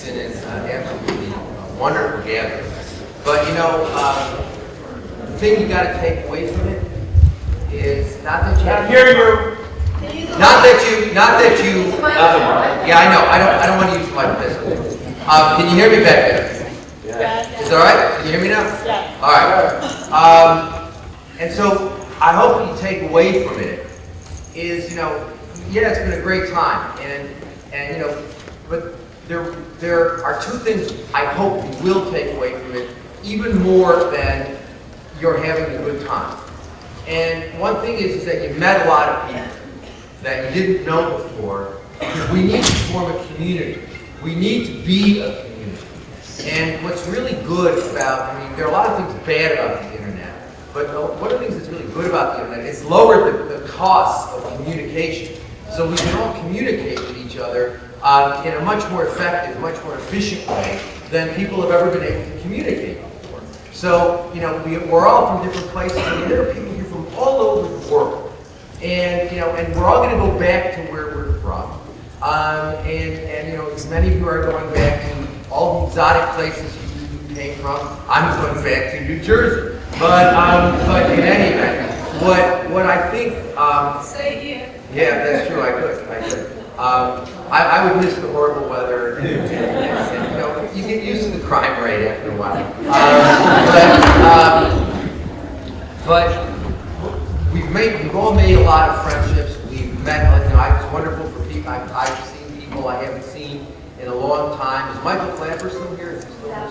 and it's absolutely wonderful gathering. But you know, the thing you got to take away from it is not that you have to hear you. Not that you. Yeah, I know. I don't want to use my pistol. Can you hear me back there? Yeah. Is that all right? Can you hear me now? Yeah. All right. And so I hope you take away from it is, you know, yeah, it's been a great time, and you know, but there are two things I hope you will take away from it, even more than you're having a good time. And one thing is that you met a lot of people that you didn't know before, because we need to form a community. We need to be a community. And what's really good about, I mean, there are a lot of things bad about the internet, but one of the things that's really good about the internet is lowered the costs of communication. So we can all communicate with each other in a much more effective, much more efficient way than people have ever been able to communicate before. So, you know, we're all from different places. I mean, there are people here from all over the world. And, you know, and we're all going to go back to where we're from. And you know, as many of you are going back to all the exotic places you came from. I'm going back to New Jersey. But in any event, what I think... Say here. Yeah, that's true, I could. I would miss the horrible weather. And, you know, you get used to the crime rate after a while. But we've all made a lot of friendships. We've met, you know, it's wonderful for people. I've seen people I haven't seen in a long time. Is Michael Clapper still here? Is he still here?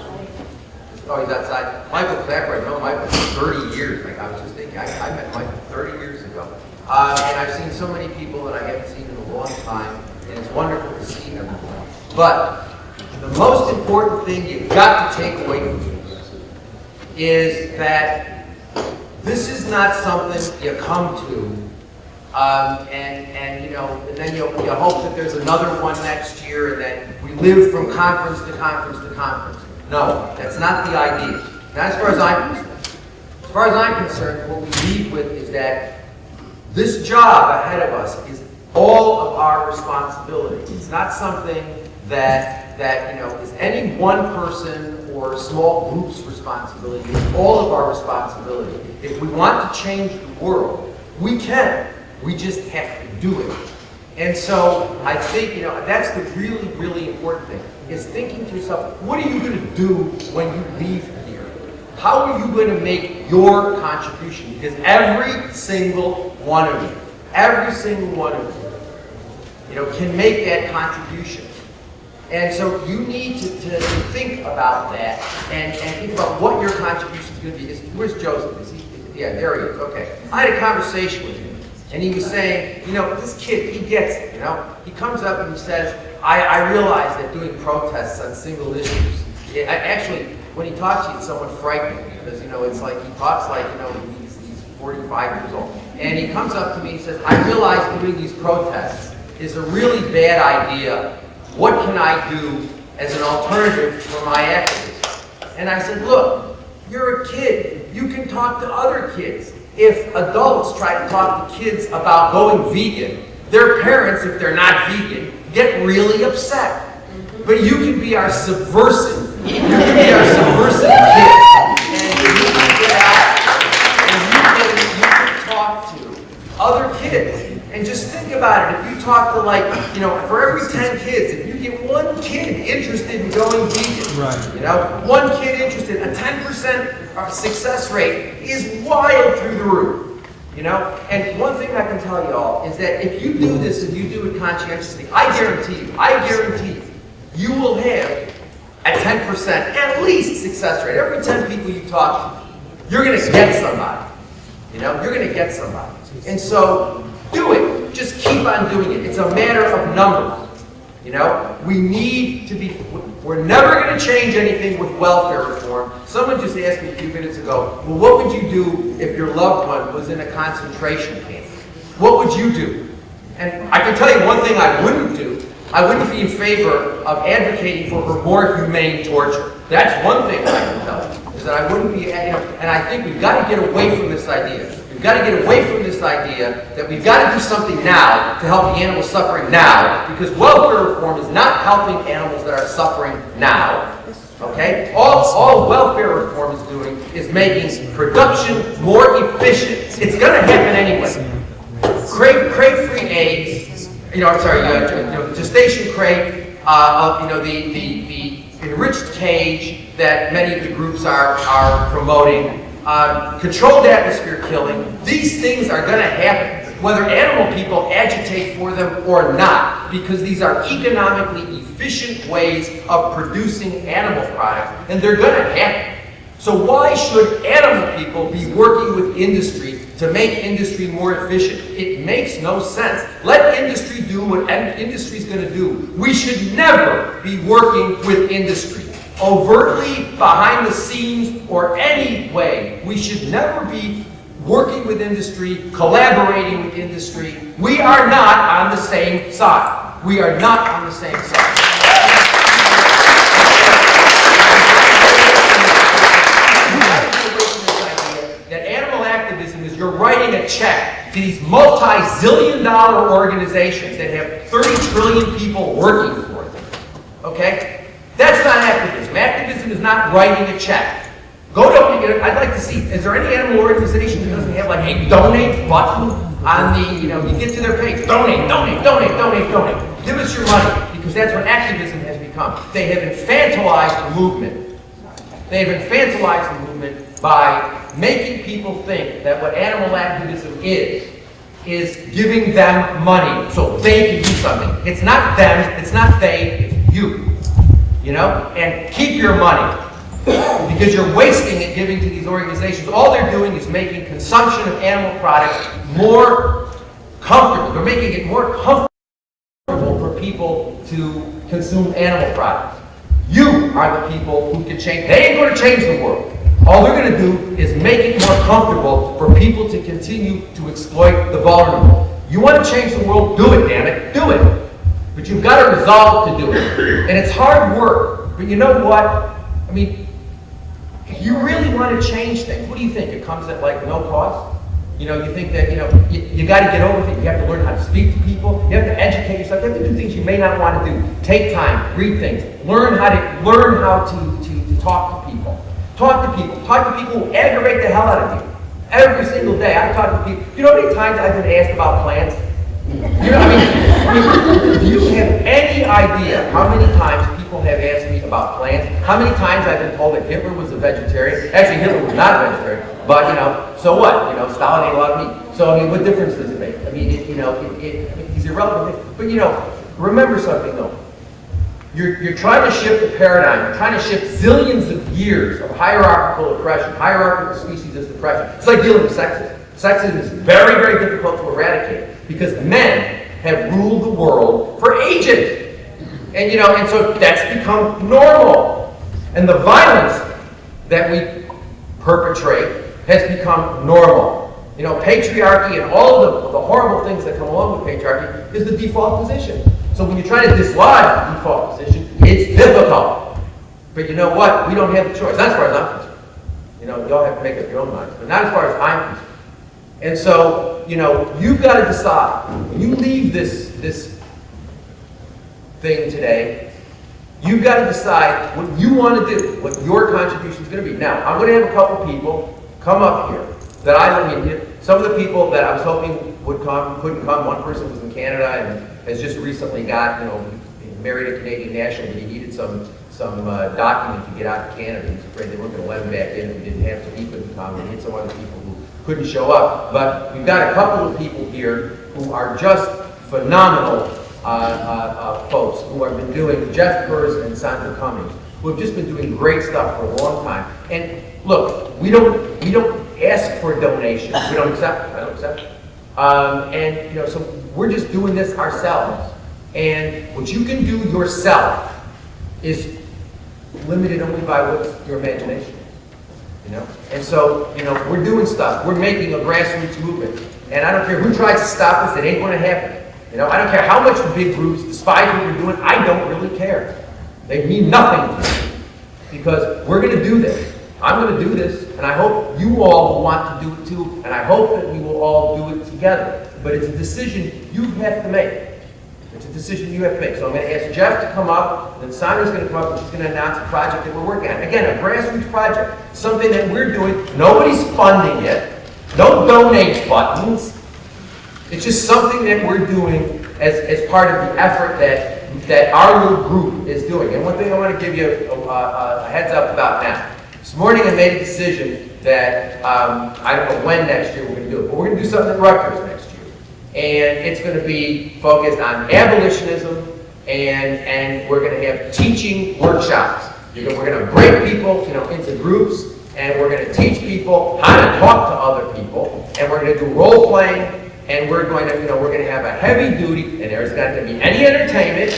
Oh, he's outside. Michael Clapper, I've known Michael for 30 years. Like, I was just thinking, I met Michael 30 years ago. And I've seen so many people that I haven't seen in a long time, and it's wonderful to see everyone. But the most important thing you've got to take away from this is that this is not something you come to, and you know, and then you hope that there's another one next year, and then we live from conference to conference to conference. No, that's not the idea. Not as far as I'm concerned. As far as I'm concerned, what we lead with is that this job ahead of us is all of our responsibility. It's not something that you know is any one person or small group's responsibility. It's all of our responsibility. If we want to change the world, we can. We just have to do it. And so I think, you know, that's the really, really important thing, is thinking to yourself, what are you going to do when you leave here? How are you going to make your contribution? Because every single one of you, you know, can make that contribution. And so you need to think about that and think about what your contribution is going to be. Where's Joseph? Is he? Yeah, there he is. Okay. I had a conversation with him. And he was saying, you know, this kid, he gets it, you know. He comes up and he says, I realize that doing protests on single issues, actually, when he talks to you, it's somewhat frightening because, you know, it's like he talks like, you know, he's 45 years old. And he comes up to me and says, I realize doing these protests is a really bad idea. What can I do as an alternative for my activism? And I said, look, you're a kid. You can talk to other kids. If adults try to talk to kids about going vegan, their parents, if they're not vegan, get really upset. But you can be our subversive. You can be our subversive kids. And you can get out and you can talk to other kids. And just think about it. If you talk to, like, you know, for every 10 kids, if you get one kid interested in going vegan, right. You know, one kid interested, a 10% success rate is wild through the roof. You know, and one thing I can tell you all is that if you do this and you do it conscientiously, I guarantee you, you will have a 10% at least success rate. Every 10 people you talk to, you're going to get somebody. You know, you're going to get somebody. And so, do it. Just keep on doing it. It's a matter of numbers. You know, we need to be, we're never going to change anything with welfare reform. Someone just asked me a few minutes ago, well, what would you do if your loved one was in a concentration camp? What would you do? And I can tell you one thing I wouldn't do. I wouldn't be in favor of advocating for her more humane torture. That's one thing I can tell you, is that I wouldn't be, you know, and I think we've got to get away from this idea. We've got to get away from this idea that we've got to do something now to help the animals suffering now, because welfare reform is not helping animals that are suffering now. Okay? All welfare reform is doing is making production more efficient. It's going to happen anyway. Crate-free eggs, gestation crate, the enriched cage that many of the groups are promoting, controlled atmosphere killing. These things are going to happen, whether animal people agitate for them or not, because these are economically efficient ways of producing animal products, and they're going to happen. So why should animal people be working with industry to make industry more efficient? It makes no sense. Let industry do what industry is going to do. We should never be working with industry, overtly, behind the scenes, or any way. We should never be working with industry, collaborating with industry. We are not on the same side. We are not on the same side. That animal activism is you're writing a check to these multi-zillion-dollar organizations that have 30 trillion people working for them. Okay? That's not activism. Activism is not writing a check. Go to, I'd like to see, is there any animal organization that doesn't have like a donate button on the, you get to their page, donate, donate, donate, donate, donate. Give us your money, because that's what activism has become. They have infantilized the movement. They have infantilized the movement by making people think that what animal activism is giving them money so they can do something. It's not them, it's not they, it's you. And keep your money, because you're wasting it giving to these organizations. All they're doing is making consumption of animal products more comfortable. They're making it more comfortable for people to consume animal products. You are the people who can change. They ain't going to change the world. All they're going to do is make it more comfortable for people to continue to exploit the vulnerable. You want to change the world? Do it, damn it. Do it. But you've got to resolve to do it. And it's hard work. But you know what? I mean, if you really want to change things, what do you think? It comes at like no cost? You think that, you got to get over things. You have to learn how to speak to people. You have to educate yourself. You have to do things you may not want to do. Take time, read things. Learn how to talk to people. Talk to people. Talk to people who aggravate the hell out of you. Every single day, I talk to people. You know how many times I've been asked about plants? Do you have any idea how many times people have asked me about plants? How many times I've been told that Hitler was a vegetarian? Actually, Hitler was not a vegetarian. But, so what? Stalin ate a lot of meat. So, what difference does it make? He's irrelevant. But, remember something, though. You're trying to shift the paradigm. You're trying to shift zillions of years of hierarchical oppression, hierarchical species as oppression. It's like dealing with sexism. Sexism is very, very difficult to eradicate because men have ruled the world for ages. And so that's become normal. And the violence that we perpetrate has become normal. Patriarchy and all of the horrible things that come along with patriarchy is the default position. So when you try to dislodge the default position, it's difficult. But you know what? We don't have the choice. Not as far as I'm concerned. Y'all have to make up your own minds. But not as far as I'm concerned. And so, you've got to decide. When you leave this thing today, you've got to decide what you want to do, what your contribution is going to be. Now, I'm going to have a couple people come up here that I don't mean. Some of the people that I was hoping would come couldn't come. One person was in Canada and has just recently got, married a Canadian national, but he needed some document to get out of Canada. He was afraid they weren't going to let him back in if he didn't have to. He couldn't come. We had some other people who couldn't show up. But we've got a couple of people here who are just phenomenal folks who have been doing, Jeff Kurz and Sandra Cummings, who have just been doing great stuff for a long time. And look, we don't ask for donations. We don't accept it. I don't accept it. So we're just doing this ourselves. And what you can do yourself is limited only by what's your imagination. And so, we're doing stuff. We're making a grassroots movement. And I don't care who tries to stop us, it ain't going to happen. I don't care how much the big groups despise what we're doing, I don't really care. They mean nothing to me. Because we're going to do this. I'm going to do this, and I hope you all will want to do it too, and I hope that we will all do it together. But it's a decision you have to make. It's a decision you have to make. So I'm going to ask Jeff to come up, and then Sandra's going to come up, and she's going to announce a project that we're working on. Again, a grassroots project, something that we're doing. Nobody's funding it. No donate buttons. It's just something that we're doing as part of the effort that our little group is doing. And one thing I want to give you a heads up about now. This morning I made a decision that I don't know when next year we're going to do it, but we're going to do something at Rutgers next year. And it's going to be focused on abolitionism, and we're going to have teaching workshops. We're going to break people, into groups, and we're going to teach people how to talk to other people, and we're going to do role playing, and we're going to, we're going to have a heavy duty, and there's not going to be any entertainment.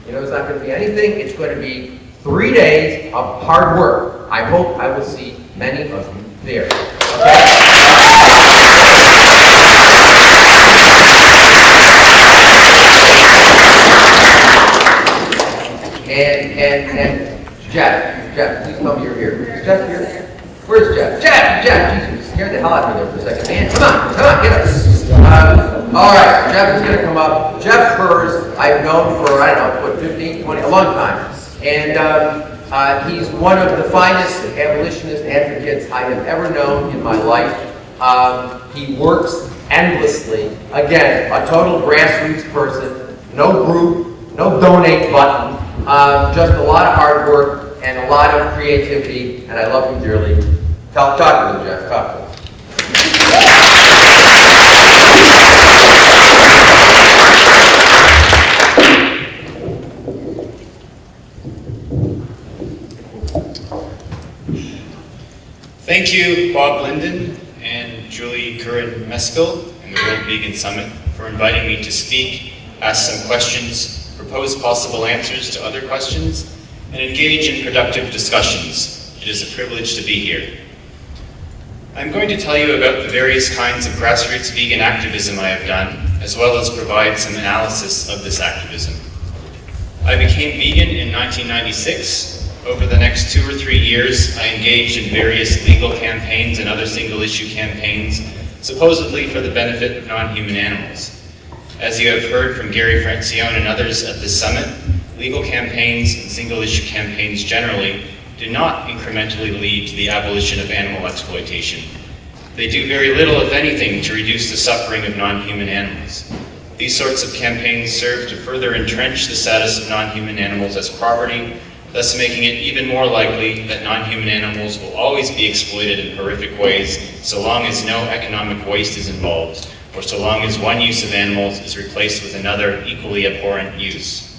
There's not going to be anything. It's going to be 3 days of hard work. I hope I will see many of you there. Okay? And Jeff, please tell me you're here. Is Jeff here? Where's Jeff? Jeff, Jesus, you scared the hell out of me there for a second. Man, come on, get up. All right, Jeff is going to come up. Jeff Hers, I've known for, 15, 20, a long time. And he's one of the finest abolitionist advocates I have ever known in my life. He works endlessly. Again, a total grassroots person. No group, no donate button. Just a lot of hard work and a lot of creativity, and I love him dearly. Talk to him, Jeff. Talk to him. Thank you, Bob Linden and Julie Curran-Meskel and the World Vegan Summit for inviting me to speak, ask some questions, propose possible answers to other questions, and engage in productive discussions. It is a privilege to be here. I'm going to tell you about the various kinds of grassroots vegan activism I have done, as well as provide some analysis of this activism. I became vegan in 1996. Over the next 2 or 3 years, I engaged in various legal campaigns and other single-issue campaigns, supposedly for the benefit of non-human animals. As you have heard from Gary Francione and others at this summit, legal campaigns and single-issue campaigns generally do not incrementally lead to the abolition of animal exploitation. They do very little, if anything, to reduce the suffering of non-human animals. These sorts of campaigns serve to further entrench the status of non-human animals as property, thus making it even more likely that non-human animals will always be exploited in horrific ways so long as no economic waste is involved, or so long as one use of animals is replaced with another equally abhorrent use.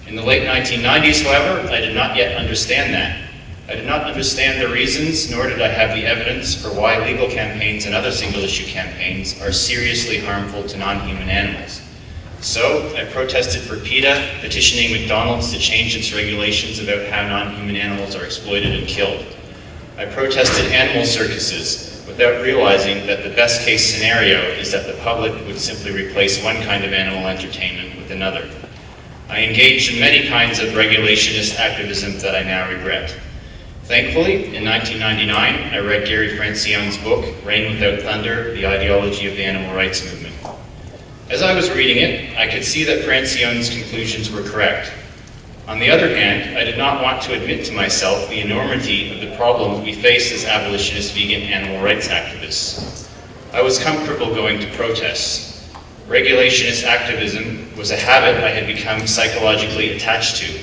In the late 1990s, however, I did not yet understand that. I did not understand the reasons, nor did I have the evidence for why legal campaigns and other single-issue campaigns are seriously harmful to non-human animals. So, I protested for PETA, petitioning McDonald's to change its regulations about how non-human animals are exploited and killed. I protested animal circuses, without realizing that the best case scenario is that the public would simply replace one kind of animal entertainment with another. I engaged in many kinds of regulationist activism that I now regret. Thankfully, in 1999, I read Gary Francione's book, Rain Without Thunder, The Ideology of the Animal Rights Movement. As I was reading it, I could see that Francione's conclusions were correct. On the other hand, I did not want to admit to myself the enormity of the problem we face as abolitionist vegan animal rights activists. I was comfortable going to protests. Regulationist activism was a habit I had become psychologically attached to.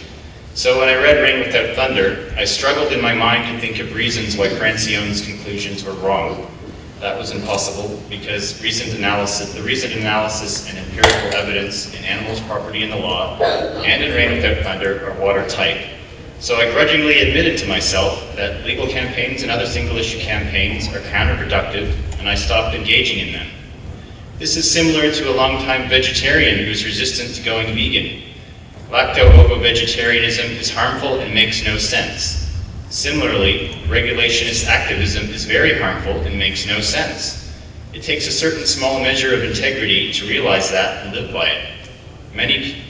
So when I read Rain Without Thunder, I struggled in my mind to think of reasons why Francione's conclusions were wrong. That was impossible because the reasoned analysis and empirical evidence in Animals, Property, and the Law and in Rain Without Thunder are watertight. So I grudgingly admitted to myself that legal campaigns and other single-issue campaigns are counterproductive, and I stopped engaging in them. This is similar to a longtime vegetarian who is resistant to going vegan. Lacto-ovo-vegetarianism is harmful and makes no sense. Similarly, regulationist activism is very harmful and makes no sense. It takes a certain small measure of integrity to realize that and live by it. Many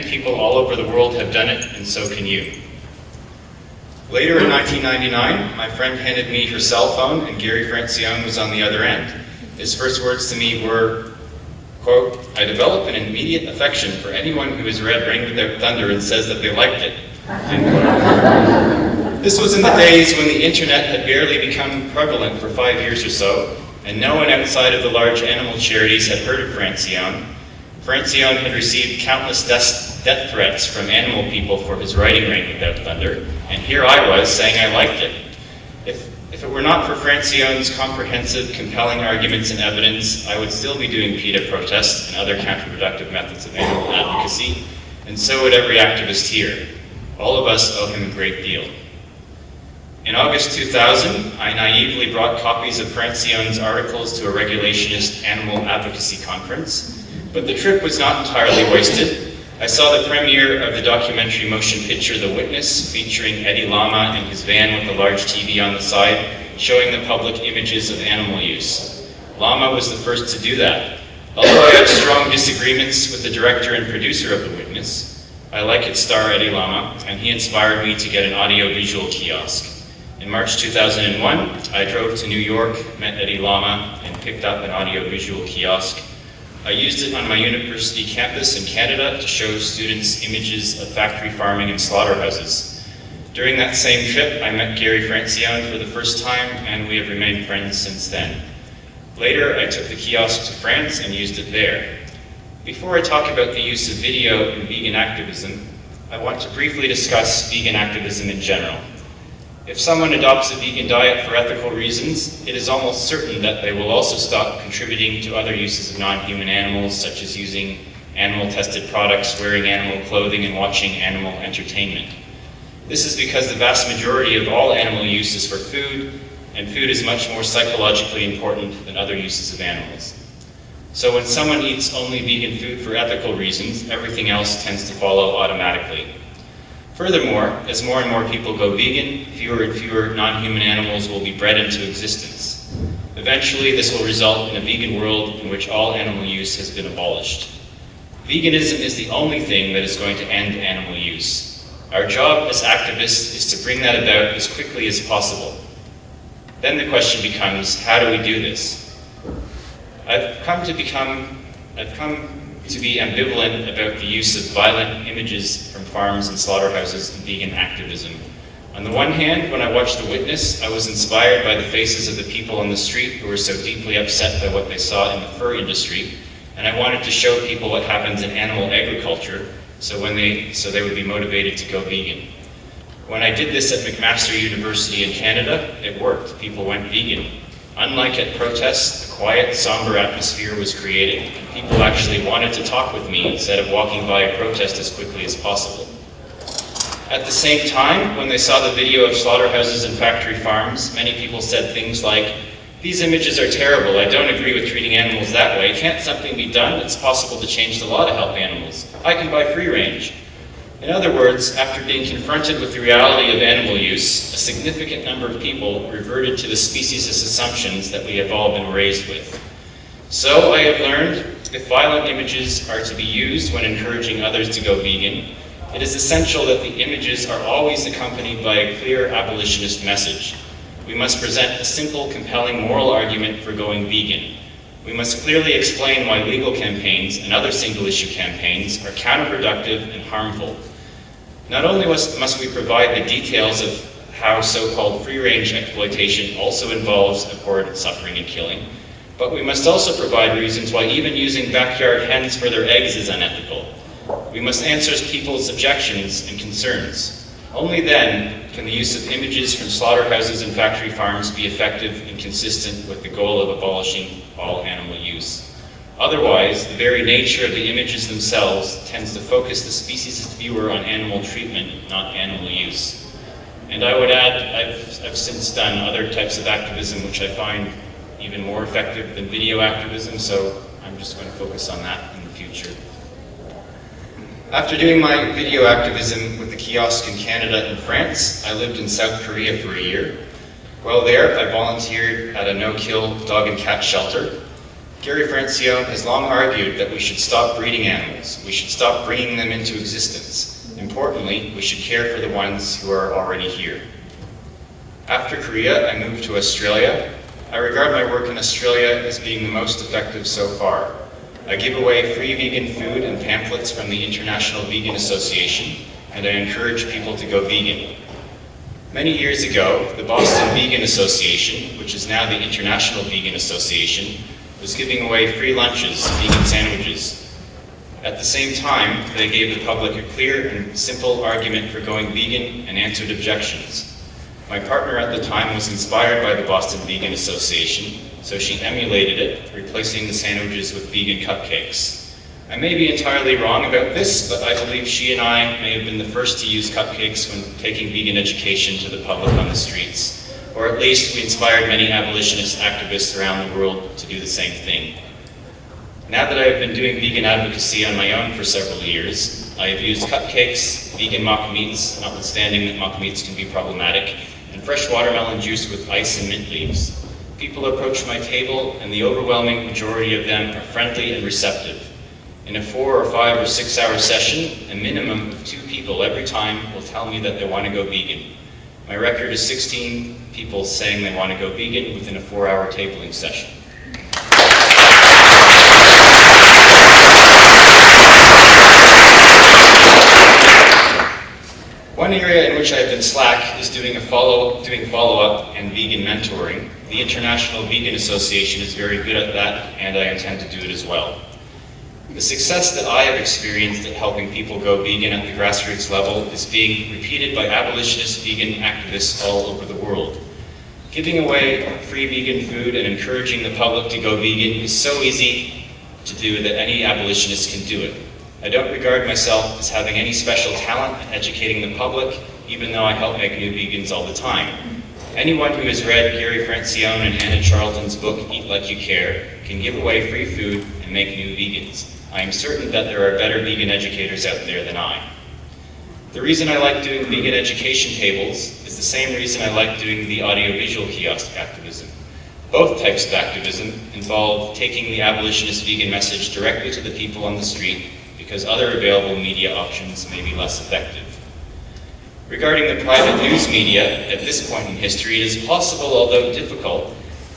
people all over the world have done it, and so can you. Later in 1999, my friend handed me her cell phone and Gary Francione was on the other end. His first words to me were, quote, "I develop an immediate affection for anyone who has read Rain Without Thunder and says that they liked it." End quote. This was in the days when the internet had barely become prevalent for 5 years or so, and no one outside of the large animal charities had heard of Francione. Francione had received countless death threats from animal people for his writing Rain Without Thunder, and here I was saying I liked it. If it were not for Francione's comprehensive, compelling arguments and evidence, I would still be doing PETA protests and other counterproductive methods of animal advocacy, and so would every activist here. All of us owe him a great deal. In August 2000, I naively brought copies of Francione's articles to a regulationist animal advocacy conference, but the trip was not entirely wasted. I saw the premiere of the documentary motion picture The Witness, featuring Eddie Lama in his van with a large TV on the side, showing the public images of animal use. Lama was the first to do that. Although I have strong disagreements with the director and producer of The Witness, I like its star Eddie Lama, and he inspired me to get an audio-visual kiosk. In March 2001, I drove to New York, met Eddie Lama, and picked up an audio-visual kiosk. I used it on my university campus in Canada to show students images of factory farming and slaughterhouses. During that same trip, I met Gary Francione for the first time, and we have remained friends since then. Later, I took the kiosk to France and used it there. Before I talk about the use of video in vegan activism, I want to briefly discuss vegan activism in general. If someone adopts a vegan diet for ethical reasons, it is almost certain that they will also stop contributing to other uses of non-human animals, such as using animal-tested products, wearing animal clothing, and watching animal entertainment. This is because the vast majority of all animal use is for food, and food is much more psychologically important than other uses of animals. So when someone eats only vegan food for ethical reasons, everything else tends to follow automatically. Furthermore, as more and more people go vegan, fewer and fewer non-human animals will be bred into existence. Eventually, this will result in a vegan world in which all animal use has been abolished. Veganism is the only thing that is going to end animal use. Our job as activists is to bring that about as quickly as possible. Then the question becomes, how do we do this? I've come to be ambivalent about the use of violent images from farms and slaughterhouses in vegan activism. On the one hand, when I watched The Witness, I was inspired by the faces of the people on the street who were so deeply upset by what they saw in the fur industry, and I wanted to show people what happens in animal agriculture so they would be motivated to go vegan. When I did this at McMaster University in Canada, it worked. People went vegan. Unlike at protests, a quiet, somber atmosphere was created, and people actually wanted to talk with me instead of walking by a protest as quickly as possible. At the same time, when they saw the video of slaughterhouses and factory farms, many people said things like, "These images are terrible, I don't agree with treating animals that way. Can't something be done? It's possible to change the law to help animals. I can buy free range." In other words, after being confronted with the reality of animal use, a significant number of people reverted to the speciesist assumptions that we have all been raised with. So I have learned, if violent images are to be used when encouraging others to go vegan, it is essential that the images are always accompanied by a clear abolitionist message. We must present a simple, compelling moral argument for going vegan. We must clearly explain why legal campaigns and other single-issue campaigns are counterproductive and harmful. Not only must we provide the details of how so-called free-range exploitation also involves abhorrent suffering and killing, but we must also provide reasons why even using backyard hens for their eggs is unethical. We must answer people's objections and concerns. Only then can the use of images from slaughterhouses and factory farms be effective and consistent with the goal of abolishing all animal use. Otherwise, the very nature of the images themselves tends to focus the speciesist viewer on animal treatment, not animal use. And I would add, I've since done other types of activism which I find even more effective than video activism, so I'm just going to focus on that in the future. After doing my video activism with the kiosk in Canada and France, I lived in South Korea for a year. While there, I volunteered at a no-kill dog and cat shelter. Gary Francione has long argued that we should stop breeding animals. We should stop bringing them into existence. Importantly, we should care for the ones who are already here. After Korea, I moved to Australia. I regard my work in Australia as being the most effective so far. I give away free vegan food and pamphlets from the International Vegan Association, and I encourage people to go vegan. Many years ago, the Boston Vegan Association, which is now the International Vegan Association, was giving away free lunches, vegan sandwiches. At the same time, they gave the public a clear and simple argument for going vegan and answered objections. My partner at the time was inspired by the Boston Vegan Association, so she emulated it, replacing the sandwiches with vegan cupcakes. I may be entirely wrong about this, but I believe she and I may have been the first to use cupcakes when taking vegan education to the public on the streets, or at least we inspired many abolitionist activists around the world to do the same thing. Now that I have been doing vegan advocacy on my own for several years, I have used cupcakes, vegan mock meats, notwithstanding that mock meats can be problematic, and fresh watermelon juice with ice and mint leaves. People approach my table, and the overwhelming majority of them are friendly and receptive. In a 4 or 5 or 6 hour session, a minimum of 2 people every time will tell me that they want to go vegan. My record is 16 people saying they want to go vegan within a 4-hour tabling session. One area in which I've been slack is doing follow-up and vegan mentoring. The International Vegan Association is very good at that, and I intend to do it as well. The success that I have experienced at helping people go vegan at the grassroots level is being repeated by abolitionist vegan activists all over the world. Giving away free vegan food and encouraging the public to go vegan is so easy to do that any abolitionist can do it. I don't regard myself as having any special talent at educating the public, even though I help make new vegans all the time. Anyone who has read Gary Francione and Anna Charlton's book, Eat Like You Care, can give away free food and make new vegans. I am certain that there are better vegan educators out there than I. The reason I like doing vegan education tables is the same reason I like doing the audiovisual kiosk activism. Both types of activism involve taking the abolitionist vegan message directly to the people on the street because other available media options may be less effective. Regarding the private news media, at this point in history, it is possible, although difficult,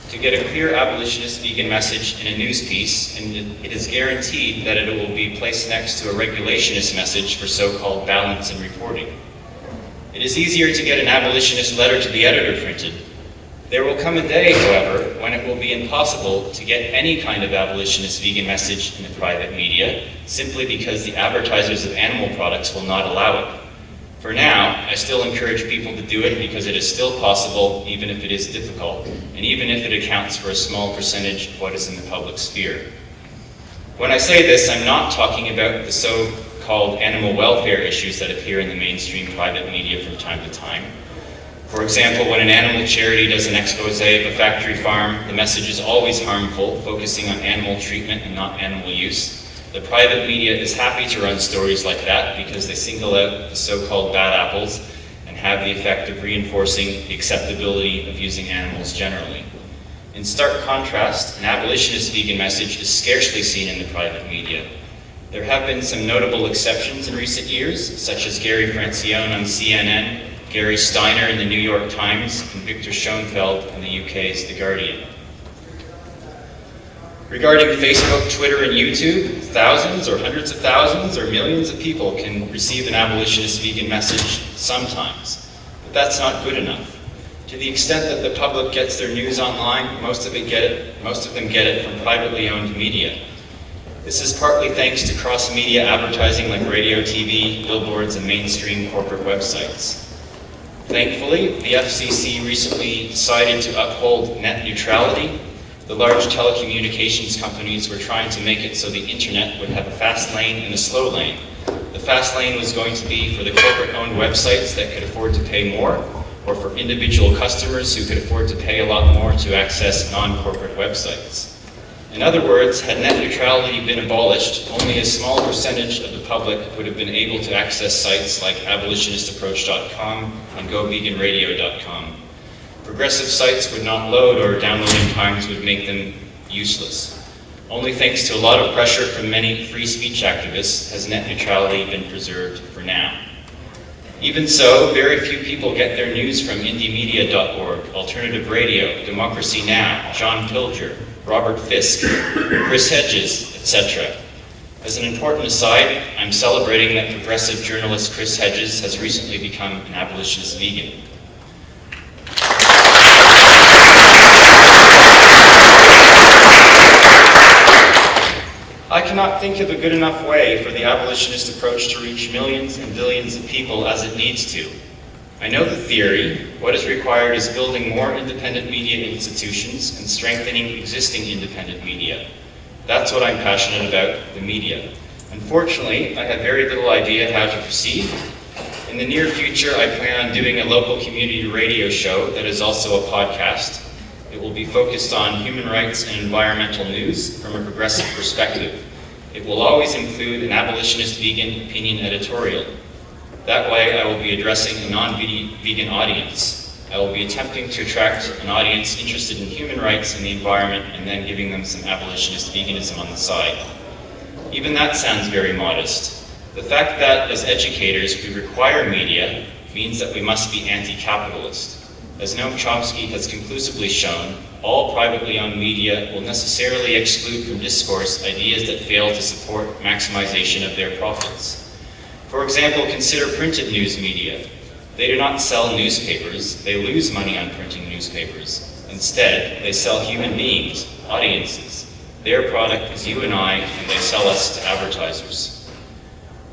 to get a clear abolitionist vegan message in a news piece, and it is guaranteed that it will be placed next to a regulationist message for so-called balance in reporting. It is easier to get an abolitionist letter to the editor printed. There will come a day, however, when it will be impossible to get any kind of abolitionist vegan message in the private media, simply because the advertisers of animal products will not allow it. For now, I still encourage people to do it because it is still possible, even if it is difficult, and even if it accounts for a small percentage of what is in the public sphere. When I say this, I'm not talking about the so-called animal welfare issues that appear in the mainstream private media from time to time. For example, when an animal charity does an expose of a factory farm, the message is always harmful, focusing on animal treatment and not animal use. The private media is happy to run stories like that because they single out the so-called bad apples and have the effect of reinforcing the acceptability of using animals generally. In stark contrast, an abolitionist vegan message is scarcely seen in the private media. There have been some notable exceptions in recent years, such as Gary Francione on CNN, Gary Steiner in the New York Times, and Victor Schoenfeld in the UK's The Guardian. Regarding Facebook, Twitter, and YouTube, thousands or hundreds of thousands or millions of people can receive an abolitionist vegan message sometimes, but that's not good enough. To the extent that the public gets their news online, most of them get it from privately owned media. This is partly thanks to cross-media advertising like radio, TV, billboards, and mainstream corporate websites. Thankfully, the FCC recently decided to uphold net neutrality. The large telecommunications companies were trying to make it so the internet would have a fast lane and a slow lane. The fast lane was going to be for the corporate-owned websites that could afford to pay more, or for individual customers who could afford to pay a lot more to access non-corporate websites. In other words, had net neutrality been abolished, only a small percentage of the public would have been able to access sites like abolitionistapproach.com and goveganradio.com. Progressive sites would not load, or downloading times would make them useless. Only thanks to a lot of pressure from many free speech activists has net neutrality been preserved for now. Even so, very few people get their news from indiemedia.org, Alternative Radio, Democracy Now!, John Pilger, Robert Fisk, Chris Hedges, etc. As an important aside, I'm celebrating that progressive journalist Chris Hedges has recently become an abolitionist vegan. I cannot think of a good enough way for the abolitionist approach to reach millions and billions of people as it needs to. I know the theory. What is required is building more independent media institutions and strengthening existing independent media. That's what I'm passionate about, the media. Unfortunately, I have very little idea how to proceed. In the near future, I plan on doing a local community radio show that is also a podcast. It will be focused on human rights and environmental news from a progressive perspective. It will always include an abolitionist vegan opinion editorial. That way, I will be addressing a non-vegan audience. I will be attempting to attract an audience interested in human rights and the environment, and then giving them some abolitionist veganism on the side. Even that sounds very modest. The fact that, as educators, we require media means that we must be anti-capitalist. As Noam Chomsky has conclusively shown, all privately owned media will necessarily exclude from discourse ideas that fail to support maximization of their profits. For example, consider printed news media. They do not sell newspapers, they lose money on printing newspapers. Instead, they sell human beings, audiences. Their product is you and I, and they sell us to advertisers.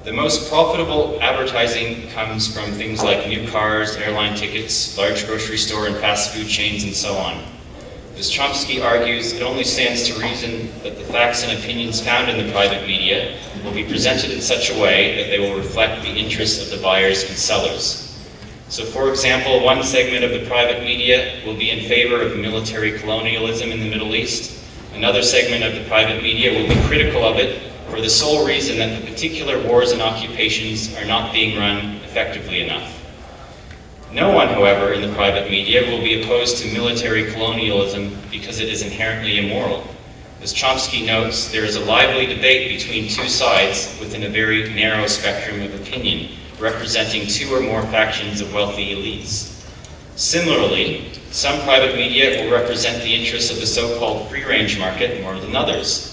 The most profitable advertising comes from things like new cars, airline tickets, large grocery store and fast food chains, and so on. As Chomsky argues, it only stands to reason that the facts and opinions found in the private media will be presented in such a way that they will reflect the interests of the buyers and sellers. So, for example, one segment of the private media will be in favor of military colonialism in the Middle East. Another segment of the private media will be critical of it for the sole reason that the particular wars and occupations are not being run effectively enough. No one, however, in the private media will be opposed to military colonialism because it is inherently immoral. As Chomsky notes, there is a lively debate between two sides within a very narrow spectrum of opinion, representing two or more factions of wealthy elites. Similarly, some private media will represent the interests of the so-called free-range market more than others.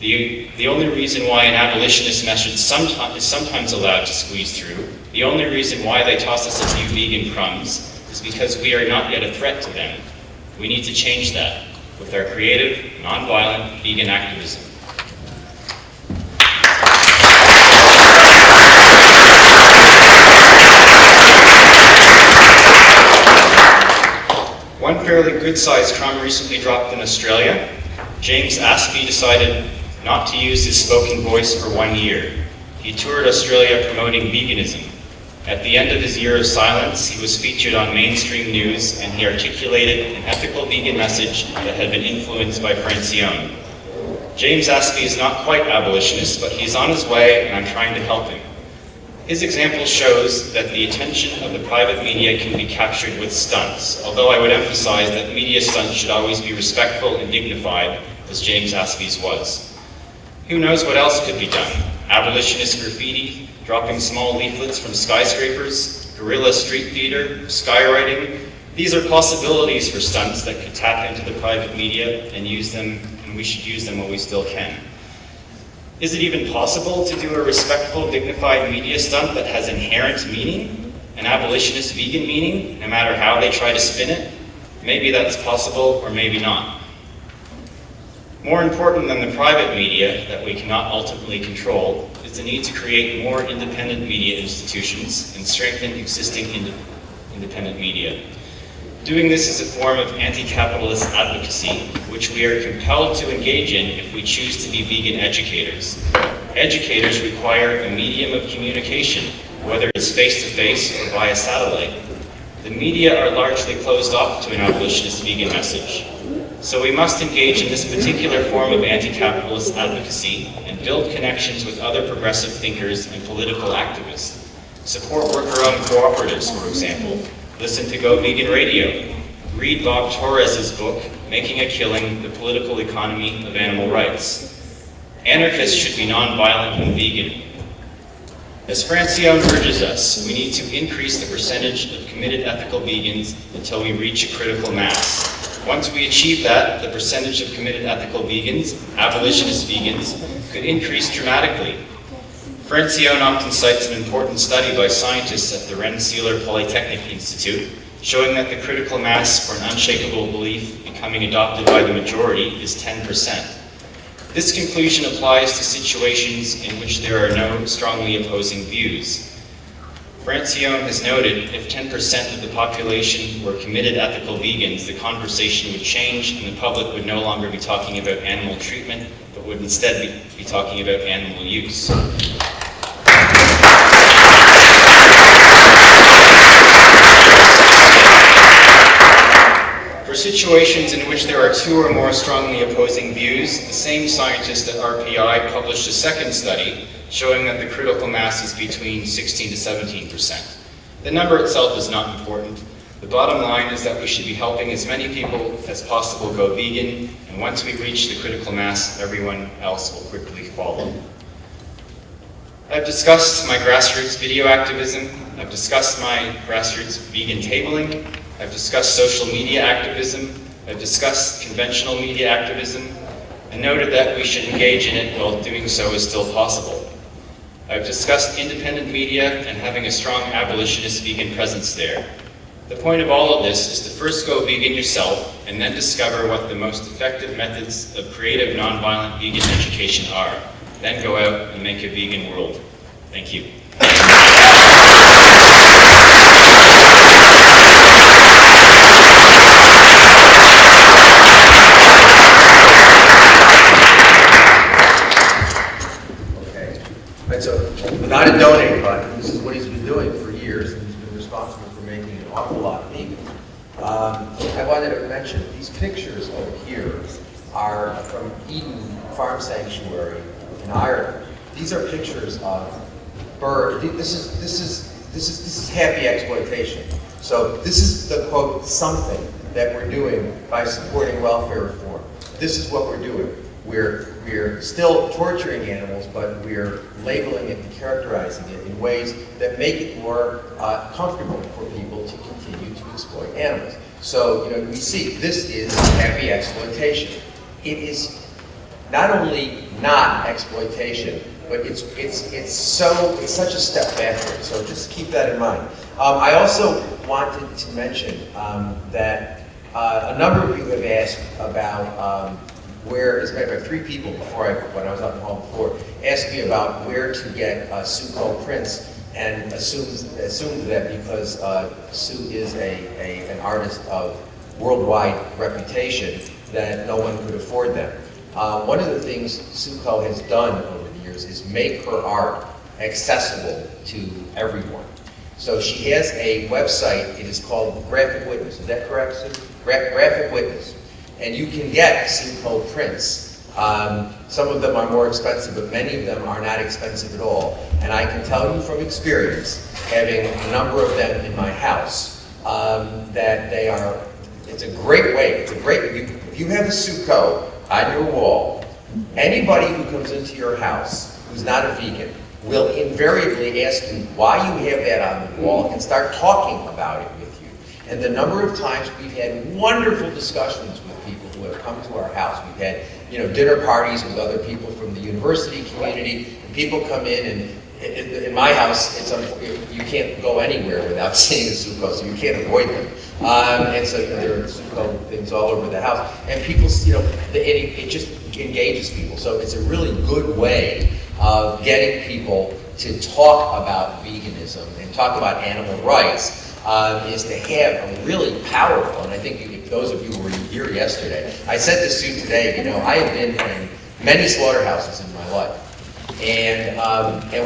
The only reason why an abolitionist message is sometimes allowed to squeeze through, the only reason why they toss us a few vegan crumbs, is because we are not yet a threat to them. We need to change that with our creative, nonviolent vegan activism. One fairly good-sized crumb recently dropped in Australia. James Aspey decided not to use his spoken voice for 1 year. He toured Australia promoting veganism. At the end of his year of silence, he was featured on mainstream news, and he articulated an ethical vegan message that had been influenced by Francione. James Aspey is not quite abolitionist, but he's on his way, and I'm trying to help him. His example shows that the attention of the private media can be captured with stunts, although I would emphasize that media stunts should always be respectful and dignified, as James Aspey's was. Who knows what else could be done? Abolitionist graffiti, dropping small leaflets from skyscrapers, guerrilla street theater, skywriting. These are possibilities for stunts that could tap into the private media and use them, and we should use them while we still can. Is it even possible to do a respectful, dignified media stunt that has inherent meaning, an abolitionist vegan meaning, no matter how they try to spin it? Maybe that's possible, or maybe not. More important than the private media that we cannot ultimately control is the need to create more independent media institutions and strengthen existing independent media. Doing this is a form of anti-capitalist advocacy, which we are compelled to engage in if we choose to be vegan educators. Educators require a medium of communication, whether it's face-to-face or via satellite. The media are largely closed off to an abolitionist vegan message. So we must engage in this particular form of anti-capitalist advocacy and build connections with other progressive thinkers and political activists. Support worker-owned cooperatives, for example. Listen to Go Vegan Radio. Read Bob Torres's book, Making a Killing, The Political Economy of Animal Rights. Anarchists should be nonviolent and vegan. As Francione urges us, we need to increase the percentage of committed ethical vegans until we reach a critical mass. Once we achieve that, the percentage of committed ethical vegans, abolitionist vegans, could increase dramatically. Francione often cites an important study by scientists at the Rensselaer Polytechnic Institute, showing that the critical mass for an unshakable belief becoming adopted by the majority is 10%. This conclusion applies to situations in which there are no strongly opposing views. Francione has noted if 10% of the population were committed ethical vegans, the conversation would change and the public would no longer be talking about animal treatment, but would instead be talking about animal use. For situations in which there are two or more strongly opposing views, the same scientist at RPI published a second study showing that the critical mass is between 16 to 17%. The number itself is not important. The bottom line is that we should be helping as many people as possible go vegan, and once we reach the critical mass, everyone else will quickly follow. I've discussed my grassroots video activism. I've discussed my grassroots vegan tabling. I've discussed social media activism. I've discussed conventional media activism, and noted that we should engage in it while doing so is still possible. I've discussed independent media and having a strong abolitionist vegan presence there. The point of all of this is to first go vegan yourself and then discover what the most effective methods of creative, nonviolent vegan education are. Then go out and make a vegan world. Thank you. So, without a donate button, this is what he's been doing for years, and he's been responsible for making an awful lot of vegan. I wanted to mention, these pictures over here are from Eden Farm Sanctuary in Ireland. These are pictures of birds. This is happy exploitation. So this is the quote, something that we're doing by supporting welfare reform. This is what we're doing. We're still torturing animals, but we're labeling it and characterizing it in ways that make it more comfortable for people to continue to exploit animals. So, we see this is happy exploitation. It is not only not exploitation, but it's such a step backward. So just keep that in mind. I also wanted to mention that a number of you have asked about where, as a matter of fact, 3 people when I was out in the hall before, asked me about where to get Sue prints, and assumed that because Sue is an artist of worldwide reputation, that no one could afford them. One of the things Sue has done over the years is make her art accessible to everyone. So she has a website. It is called Graphic Witness. Is that correct, Sue? Graphic Witness. And you can get Sue prints. Some of them are more expensive, but many of them are not expensive at all. And I can tell you from experience, having a number of them in my house, that they are, it's a great way, if you have a Sue on your wall, anybody who comes into your house who's not a vegan will invariably ask you why you have that on the wall and start talking about it with you. And the number of times we've had wonderful discussions with people who have come to our house. We've had, dinner parties with other people from the university community, and people come in, and in my house, you can't go anywhere without seeing a Sukkot, so you can't avoid them. And so there are Sukkot things all over the house, and people, it just engages people. So it's a really good way of getting people to talk about veganism and talk about animal rights. Is to have a really powerful, and I think if those of you who were here yesterday, I said to Sue today, I have been in many slaughterhouses in my life. And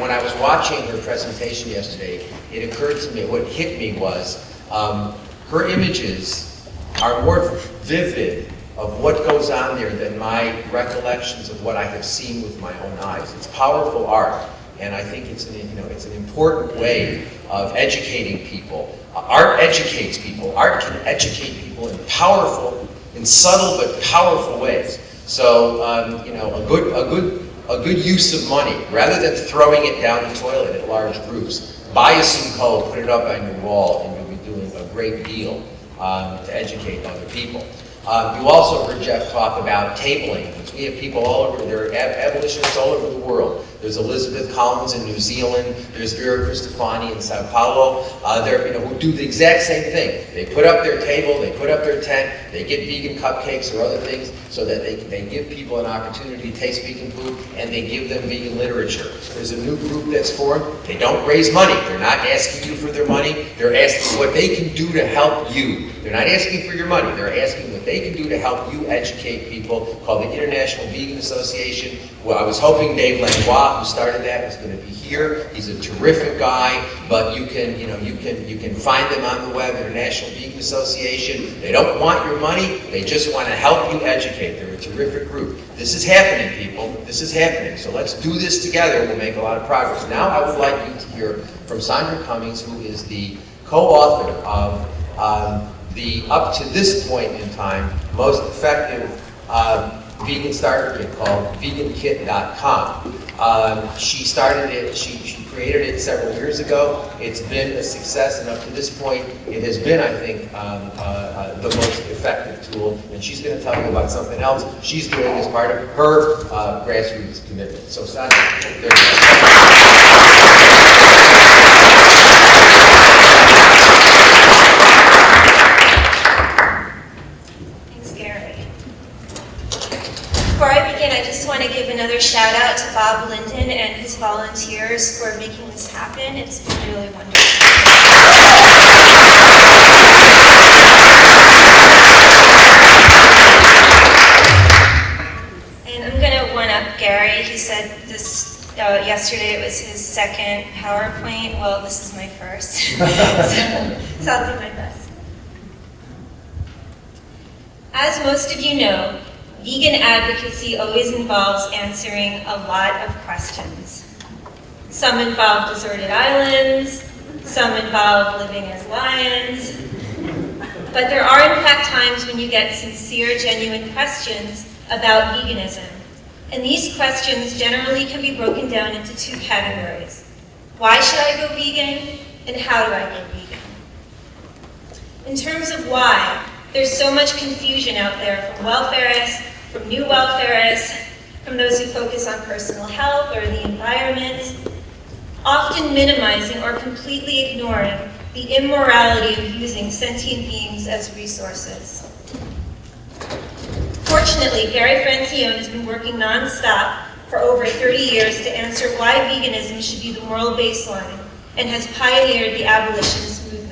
when I was watching her presentation yesterday, it occurred to me, what hit me was, her images are more vivid of what goes on there than my recollections of what I have seen with my own eyes. It's powerful art, and I think it's an important way of educating people. Art educates people. Art can educate people in subtle but powerful ways. So, a good a good use of money, rather than throwing it down the toilet at large groups. Buy a Simcoe, put it up on your wall, and you'll be doing a great deal to educate other people. You also heard Jeff talk about tabling. We have people all over, there are abolitionists all over the world. There's Elizabeth Collins in New Zealand, there's Vera Cristofani in Sao Paulo, who do the exact same thing. They put up their table, they put up their tent, they get vegan cupcakes or other things so that they give people an opportunity to taste vegan food, and they give them vegan literature. There's a new group that's formed. They don't raise money. They're not asking you for their money. They're asking what they can do to help you. They're not asking for your money. They're asking what they can do to help you educate people, called the International Vegan Association. Well, I was hoping Dave Langlois, who started that, was going to be here. He's a terrific guy, but you can find them on the web, International Vegan Association. They don't want your money. They just want to help you educate. They're a terrific group. This is happening, people. This is happening. So let's do this together. We'll make a lot of progress. Now I would like you to hear from Sandra Cummings, who is the co-author of the, up to this point in time, most effective vegan starter kit called vegankit.com. She started it, she created it several years ago. It's been a success, and up to this point, it has been, I think, the most effective tool. And she's going to tell you about something else she's doing as part of her grassroots commitment. So, Sandra, there you go. Before I begin, I just want to give another shout out to Bob Linden and his volunteers for making this happen. It's been really wonderful. And I'm going to one-up Gary. He said this yesterday it was his second PowerPoint. Well, this is my first. so I'll do my best. As most of you know, vegan advocacy always involves answering a lot of questions. Some involve deserted islands, some involve living as lions. But there are in fact times when you get sincere, genuine questions about veganism. And these questions generally can be broken down into two categories. Why should I go vegan? And how do I go vegan? In terms of why, there's so much confusion out there from welfarists, from new welfarists, from those who focus on personal health or the environment, often minimizing or completely ignoring the immorality of using sentient beings as resources. Fortunately, Gary Francione has been working nonstop for over 30 years to answer why veganism should be the moral baseline, and has pioneered the abolitionist movement.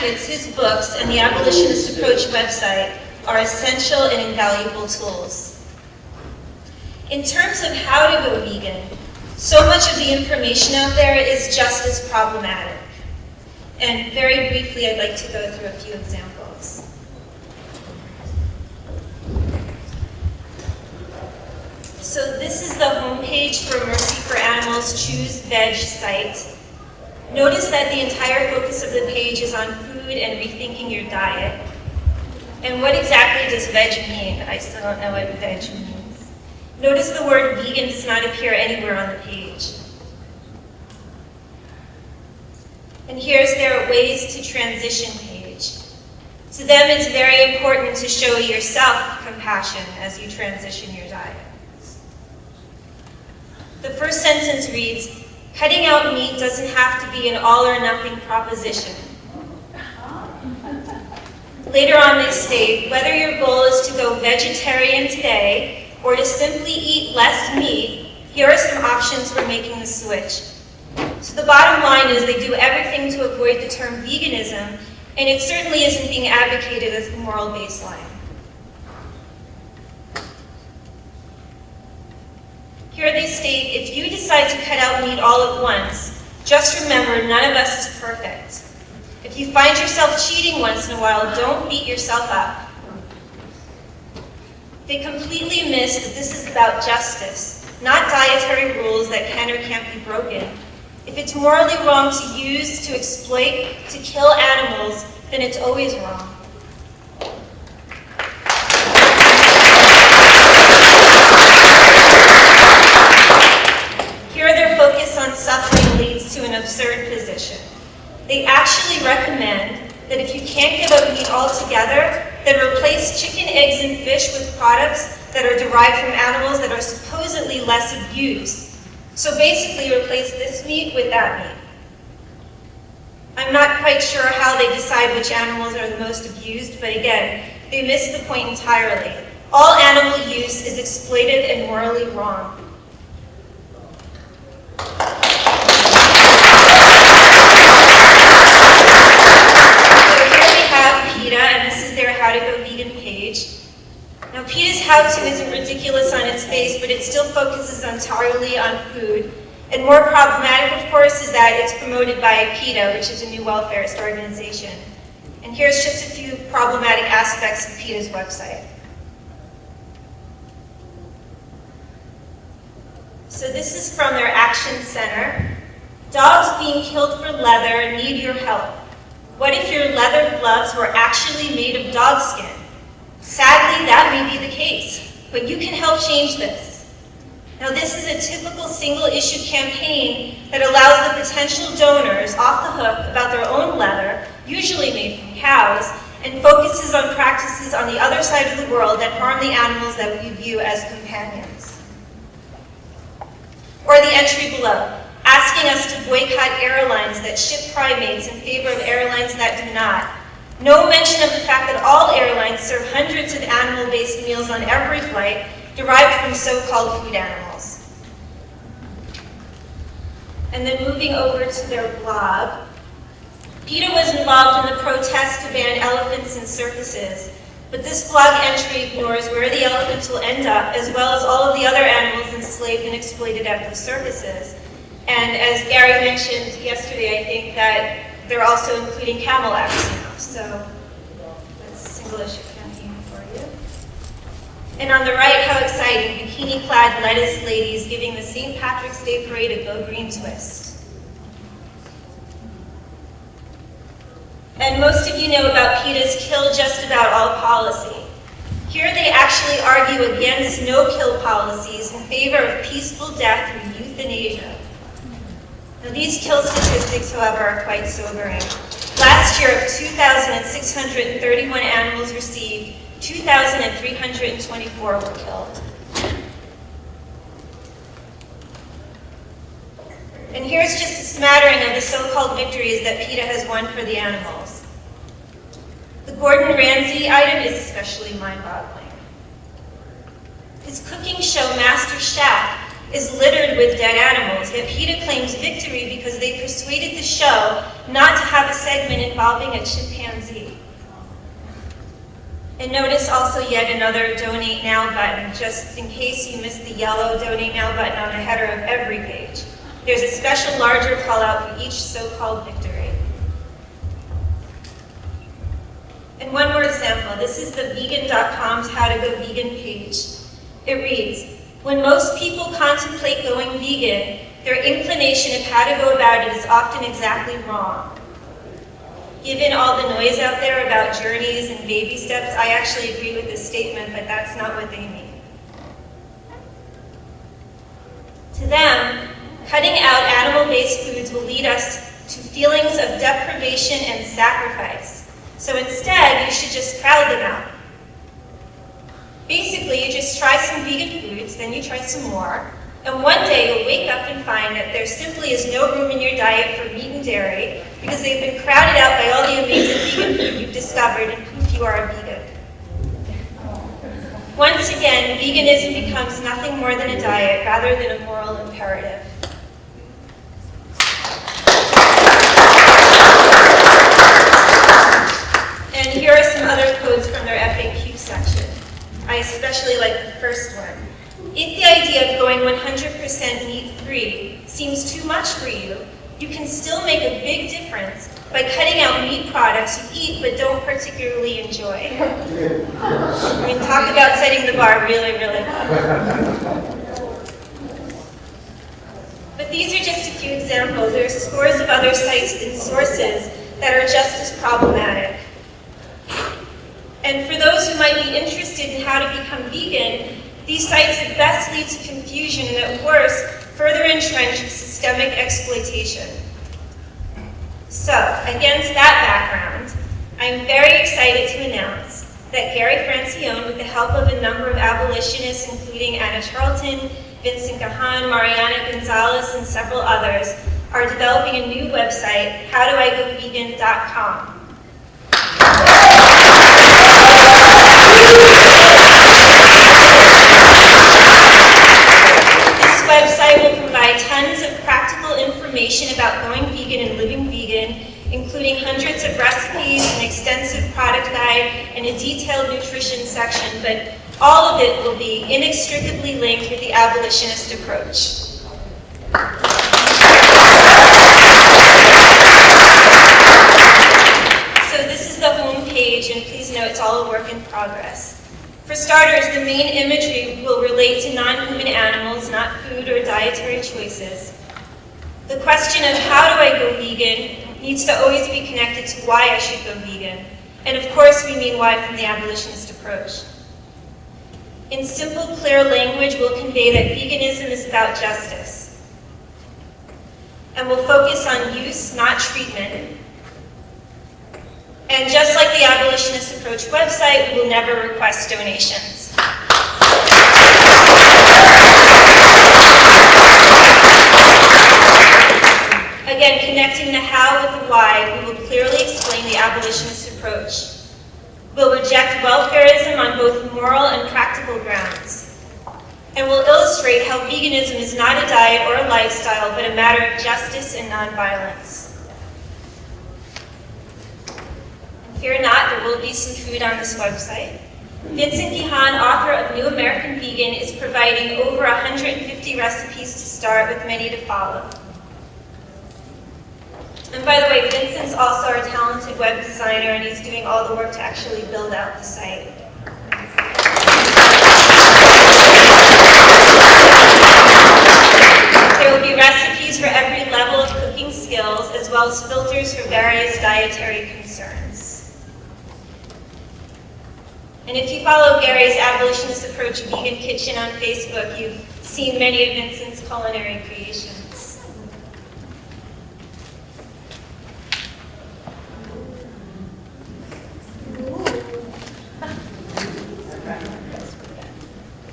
His books and the Abolitionist Approach website are essential and invaluable tools. In terms of how to go vegan, so much of the information out there is just as problematic. And very briefly, I'd like to go through a few examples. So this is the homepage for Mercy for Animals Choose Veg site. Notice that the entire focus of the page is on food and rethinking your diet. And what exactly does veg mean? I still don't know what veg means. Notice the word vegan does not appear anywhere on the page. And here's their ways to transition page. To them, it's very important to show yourself compassion as you transition your diet. The first sentence reads, cutting out meat doesn't have to be an all or nothing proposition. Later on they state, whether your goal is to go vegetarian today or to simply eat less meat, here are some options for making the switch. So the bottom line is they do everything to avoid the term veganism, and it certainly isn't being advocated as the moral baseline. Here they state, if you decide to cut out meat all at once, just remember none of us is perfect. If you find yourself cheating once in a while, don't beat yourself up. They completely miss that this is about justice, not dietary rules that can or can't be broken. If it's morally wrong to use, to exploit, to kill animals, then it's always wrong. absurd position. They actually recommend that if you can't give up meat altogether, then replace chicken, eggs, and fish with products that are derived from animals that are supposedly less abused. So basically replace this meat with that meat. I'm not quite sure how they decide which animals are the most abused, but again, they miss the point entirely. All animal use is exploitive and morally wrong. And this is their How to Go Vegan page. Now, PETA's how-to isn't ridiculous on its face, but it still focuses entirely on food. And more problematic, of course, is that it's promoted by PETA, which is a new welfarist organization. And here's just a few problematic aspects of PETA's website. So this is from their Action Center. Dogs being killed for leather need your help. What if your leather gloves were actually made of dog skin? Sadly, that may be the case, but you can help change this. Now, this is a typical single-issue campaign that allows the potential donors off the hook about their own leather, usually made from cows, and focuses on practices on the other side of the world that harm the animals that we view as companions. Or the entry below, asking us to boycott airlines that ship primates in favor of airlines that do not. No mention of the fact that all airlines serve hundreds of animal-based meals on every flight derived from so-called food animals. And then moving over to their blog, PETA was involved in the protest to ban elephants in circuses, but this blog entry ignores where the elephants will end up, as well as all of the other animals enslaved and exploited at the circuses. And as Gary mentioned yesterday, I think that they're also including camel acts now. So that's a single issue campaign for you. And on the right, how exciting, bikini-clad lettuce ladies giving the St. Patrick's Day parade a Go Green twist. And most of you know about PETA's kill just about all policy. Here they actually argue against no-kill policies in favor of peaceful death through euthanasia. Now, these kill statistics, however, are quite sobering. Last year, of 2,631 animals received, 2,324 were killed. And here's just a smattering of the so-called victories that PETA has won for the animals. The Gordon Ramsay item is especially mind-boggling. His cooking show, Master Chef, is littered with dead animals, yet PETA claims victory because they persuaded the show not to have a segment involving a chimpanzee. And notice also yet another Donate Now button, just in case you missed the yellow Donate Now button on the header of every page. There's a special larger call out for each so-called victory. And one more example. This is the vegan.com's How to Go Vegan page. It reads, when most people contemplate going vegan, their inclination of how to go about it is often exactly wrong. Given all the noise out there about journeys and baby steps, I actually agree with this statement, but that's not what they mean. To them, cutting out animal-based foods will lead us to feelings of deprivation and sacrifice. So instead, you should just crowd them out. Basically, you just try some vegan foods, then you try some more, and one day you'll wake up and find that there simply is no room in your diet for meat and dairy because they've been crowded out by all the amazing vegan food you've discovered, and poof, you are a vegan. Once again, veganism becomes nothing more than a diet rather than a moral imperative. And here are some other quotes from their FAQ section. I especially like the first one. If the idea of going 100% meat-free seems too much for you, you can still make a big difference by cutting out meat products you eat but don't particularly enjoy. I mean, talk about setting the bar really, really low. But these are just a few examples. There are scores of other sites and sources that are just as problematic. And for those who might be interested in how to become vegan, these sites at best lead to confusion and at worst, further entrench systemic exploitation. So, against that background, I'm very excited to announce that Gary Francione, with the help of a number of abolitionists, including Anna Charlton, Vincent Gahan, Mariana Gonzalez, and several others, are developing a new website, howdoigovegan.com. This website will provide tons of practical information about going vegan and living vegan, including hundreds of recipes, an extensive product guide, and a detailed nutrition section, but all of it will be inextricably linked with the abolitionist approach. So this is the home page, and please note it's all a work in progress. For starters, the main imagery will relate to non-human animals, not food or dietary choices. The question of how do I go vegan needs to always be connected to why I should go vegan. And of course, we mean why from the abolitionist approach. In simple, clear language, we'll convey that veganism is about justice. And we'll focus on use, not treatment. And just like the abolitionist approach website, we will never request donations. Again, connecting the how with the why, we will clearly explain the abolitionist approach. We'll reject welfarism on both moral and practical grounds. And we'll illustrate how veganism is not a diet or a lifestyle, but a matter of justice and nonviolence. Fear not, there will be some food on this website. Vincent Gahan, author of New American Vegan, is providing over 150 recipes to start, with many to follow. And by the way, Vincent's also our talented web designer, and he's doing all the work to actually build out the site. There will be recipes for every level of cooking skills, as well as filters for various dietary concerns. And if you follow Gary's Abolitionist Approach Vegan Kitchen on Facebook, you've seen many of Vincent's culinary creations.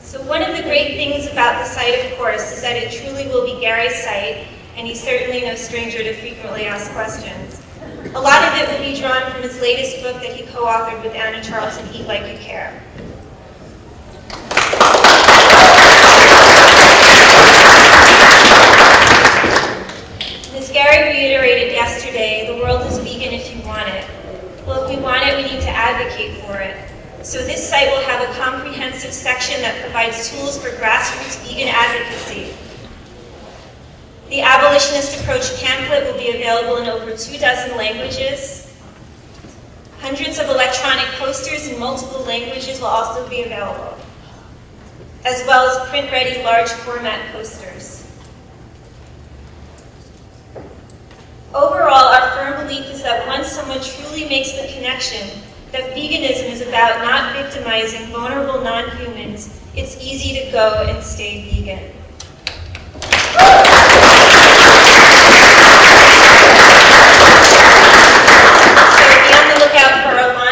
So one of the great things about the site, of course, is that it truly will be Gary's site, and he's certainly no stranger to frequently asked questions. A lot of it will be drawn from his latest book that he co-authored with Anna Charlton, Eat Like You Care. As Gary reiterated yesterday, the world is vegan if you want it. Well, if we want it, we need to advocate for it. So this site will have a comprehensive section that provides tools for grassroots vegan advocacy. The Abolitionist Approach pamphlet will be available in over 24 languages. Hundreds of electronic posters in multiple languages will also be available, as well as print-ready large format posters. Overall, our firm belief is that once someone truly makes the connection that veganism is about not victimizing vulnerable non-humans, it's easy to go and stay vegan.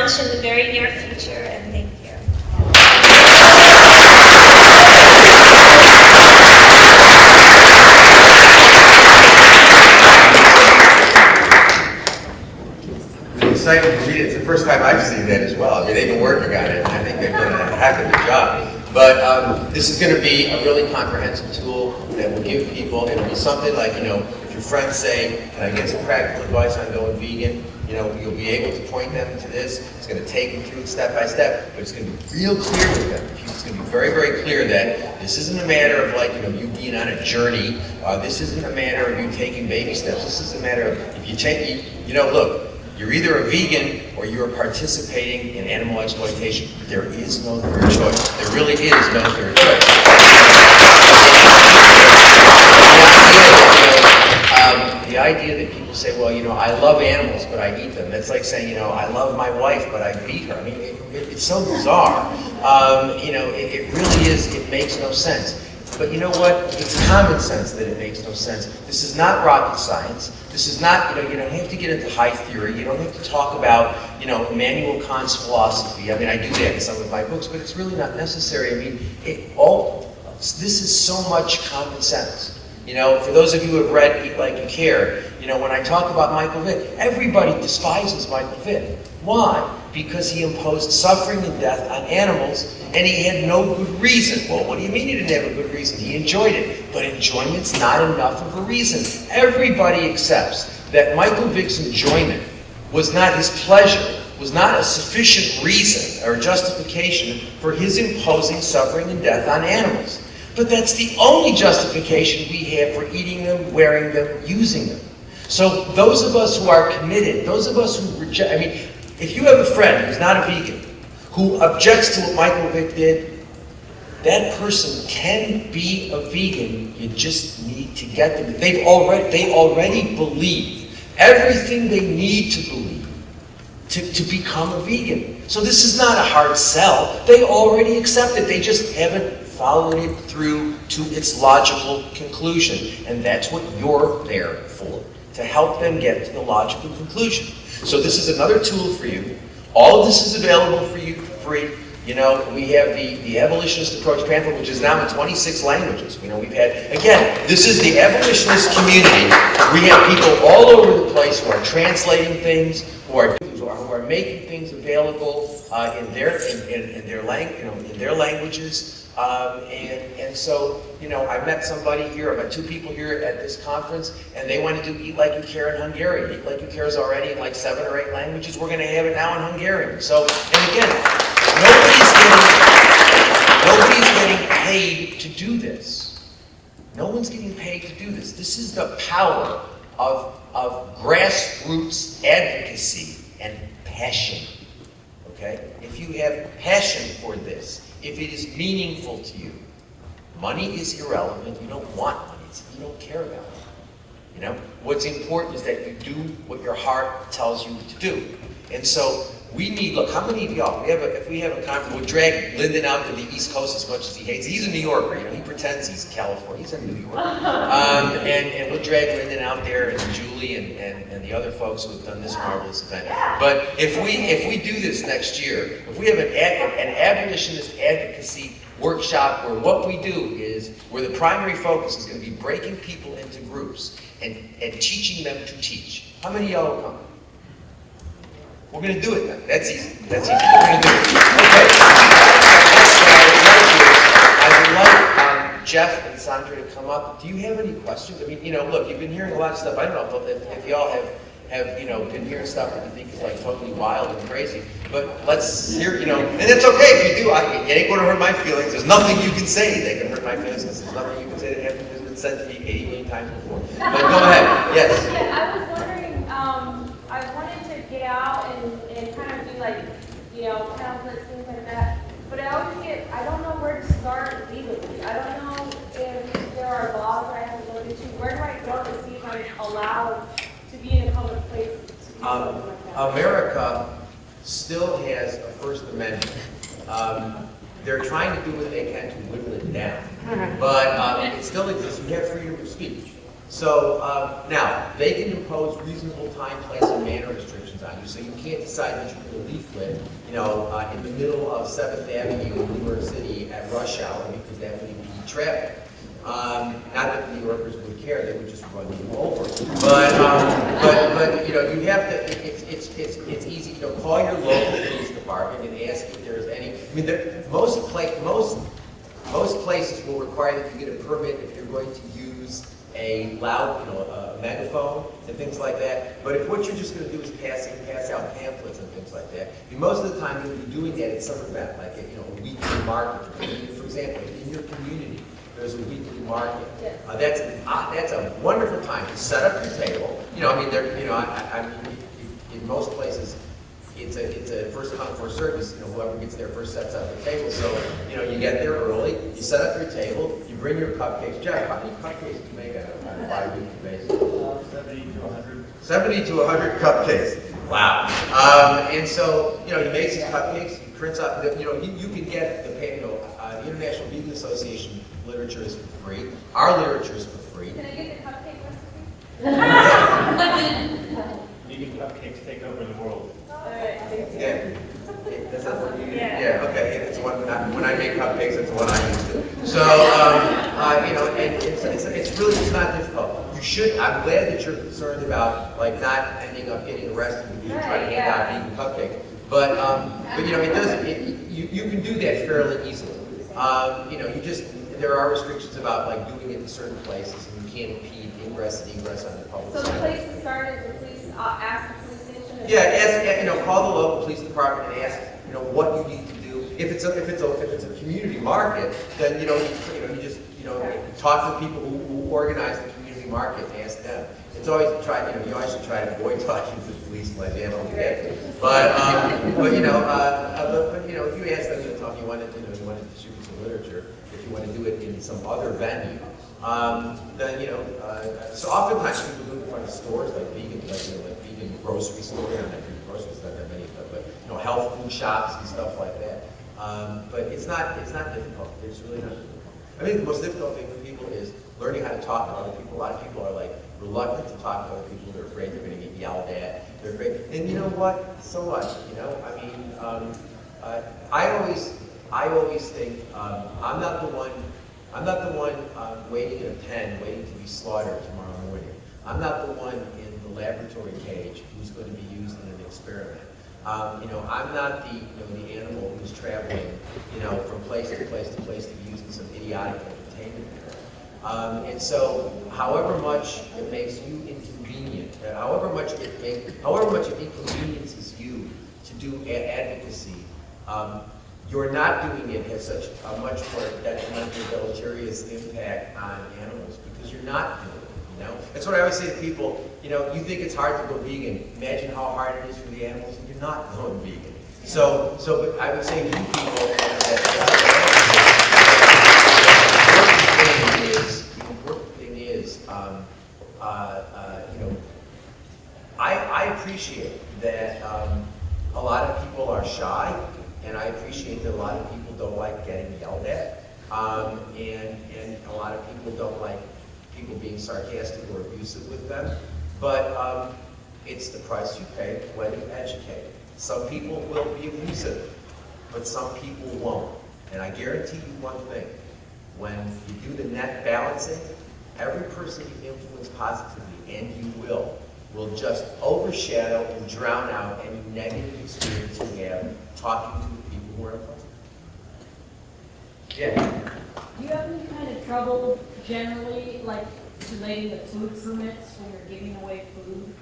In the very near future, and thank you. The site will read it. It's the first time I've seen that as well. I mean, they've been working on it, and I think they've done a heck of a job. But this is going to be a really comprehensive tool that will give people, it'll be something like, you know, if your friends say, can I get some practical advice on going vegan? You know, you'll be able to point them to this. It's going to take them through it step by step, but it's going to be real clear with them. It's going to be very, very clear that this isn't a matter of like, you know, you being on a journey. This isn't a matter of you taking baby steps. This is a matter of if you take, you know, look, you're either a vegan or you're participating in animal exploitation. There is no third choice. There really is no third choice. The idea that people say, well, you know, I love animals, but I eat them. That's like saying, you know, I love my wife, but I beat her. I mean, it's so bizarre. You know, it really is, it makes no sense. But you know what? It's common sense that it makes no sense. This is not rocket science. This is not, you don't have to get into high theory. You don't have to talk about, Immanuel Kant's philosophy. I mean, I do that in some of my books, but it's really not necessary. I mean, this is so much common sense. For those of you who have read Eat Like You Care, when I talk about Michael Vick, everybody despises Michael Vick. Why? Because he imposed suffering and death on animals, and he had no good reason. Well, what do you mean he didn't have a good reason? He enjoyed it, but enjoyment's not enough of a reason. Everybody accepts that Michael Vick's enjoyment was not his pleasure, was not a sufficient reason or justification for his imposing suffering and death on animals. But that's the only justification we have for eating them, wearing them, using them. So those of us who are committed, those of us who reject, if you have a friend who's not a vegan, who objects to what Michael Vick did, that person can be a vegan. You just need to get them. They already believe everything they need to believe to become a vegan. So this is not a hard sell. They already accept it. They just haven't followed it through to its logical conclusion. And that's what you're there for, to help them get to the logical conclusion. So this is another tool for you. All of this is available for you for free. We have the abolitionist approach pamphlet, which is now in 26 languages. We've had, again, this is the abolitionist community. We have people all over the place who are translating things, who are making things available in their languages. And so, I met somebody here, I met two people here at this conference, and they want to do Eat Like You Care in Hungarian. Eat Like You Care is already in like 7 or 8 languages. We're going to have it now in Hungarian. So, and again, nobody's getting paid to do this. No one's getting paid to do this. This is the power of grassroots advocacy and passion. Okay? If you have passion for this, if it is meaningful to you, money is irrelevant. You don't want money. You don't care about it. What's important is that you do what your heart tells you to do. And so we need, look, how many of y'all, if we have a conference, we'll drag Lyndon out to the East Coast as much as he hates. He's a New Yorker, he pretends he's California. He's in New York. And we'll drag Lyndon out there, and Julie and the other folks who have done this marvelous event. But if we do this next year, if we have an abolitionist advocacy workshop where what we do is, where the primary focus is going to be breaking people into groups and teaching them to teach. How many of y'all will come? We're going to do it then. That's easy. We're going to do it. Okay. I would like Jeff and Sandra to come up. Do you have any questions? Look, you've been hearing a lot of stuff. I don't know if y'all have been hearing stuff that you think is like totally wild and crazy. But let's hear, and it's okay if you do. It ain't going to hurt my feelings. There's nothing you can say that can hurt my feelings. There's nothing you can say that has been said to me 80 million times before. But go ahead. Yes. Yeah, I was wondering, I wanted to get out and kind of do like, pamphlets, things like that. But I don't know where to start legally. I don't know if there are laws that I have to go into. Where do I go to see if I'm allowed to be in a public place to do something like that? America still has a First Amendment. They're trying to do what they can to whittle it down. But it still exists. You have freedom of speech. So now, they can impose reasonable time, place, and manner restrictions on you. So you can't decide that you put a leaflet, in the middle of 7th Avenue in New York City at rush hour, because that would impede traffic. Not that the New Yorkers would care; they would just run you over. But you have to. It's easy. Call your local police department and ask if there's any. Most places will require that you get a permit if you're going to use a loud, a megaphone and things like that. But if what you're just going to do is pass out pamphlets and things like that, most of the time you'll be doing that at some event, like a weekly market. For example, in your community, there's a weekly market. That's a wonderful time to set up your table. In most places, it's a first come first service. Whoever gets there first sets up the table. So you get there early, you set up your table, you bring your cupcakes. Jeff, how many cupcakes do you make on a bi-weekly basis? 70 to 100. 70 to 100 cupcakes. Wow. And so you make some cupcakes. You print out. You can get the International Vegan Association literature is for free. Our literature is for free. Can I get the cupcake recipe? Vegan cupcakes take over the world. Yeah. Does that work? Yeah. Yeah, okay, yeah, it's one, when I make cupcakes, it's the one I use too. So, you know, and it's really, it's not difficult. You should, I'm glad that you're concerned about, like, not ending up getting arrested because you're trying to hand out vegan cupcakes. But you know, it doesn't, you can do that fairly easily. You know, there are restrictions about, like, doing it in certain places, and you can't impede ingress and egress on the public So the side. place to start is the police, ask the police station? Yeah, ask, you know, call the local police department and ask, you know, what you need to do. If it's a community market, then you just talk to people who organize the community market and ask them. It's always you always should try to avoid talking to the police like they don't get to. But you know, if you ask them, if you wanted to distribute some literature, if you want to do it in some other venue, then so oftentimes people do it in front of stores like vegan, like vegan grocery stores. Groceries, not that many, but health food shops and stuff like that. But it's not difficult. It's really not difficult. I think the most difficult thing for people is learning how to talk to other people. A lot of people are like reluctant to talk to other people. They're afraid they're going to get yelled at. They're afraid, and you know what? So what? I mean, I always think I'm not the one waiting in a pen, waiting to be slaughtered tomorrow morning. I'm not the one in the laboratory cage who's going to be used in an experiment. I'm not the animal who's traveling, from place to place to place to be used in some idiotic entertainment. And so, however much it makes you inconvenient, however much it inconveniences you to do advocacy, you're not doing it has such a much more detrimental, deleterious impact on animals because you're not doing it. That's what I always say to people. You think it's hard to go vegan. Imagine how hard it is for the animals, and you're not going vegan. So, but I would say to you people the important thing is, I appreciate that a lot of people are shy, and I appreciate that a lot of people don't like getting yelled at, and a lot of people don't like people being sarcastic or abusive with them, but it's the price you pay when you educate. Some people will be abusive, but some people won't. And I guarantee you one thing, when you do the net balancing, every person you influence positively, and you will just overshadow and drown out any negative experience you have talking to the people who are unpleasant. Yeah. Do you have any kind of trouble generally, like relating to food permits when you're giving away food?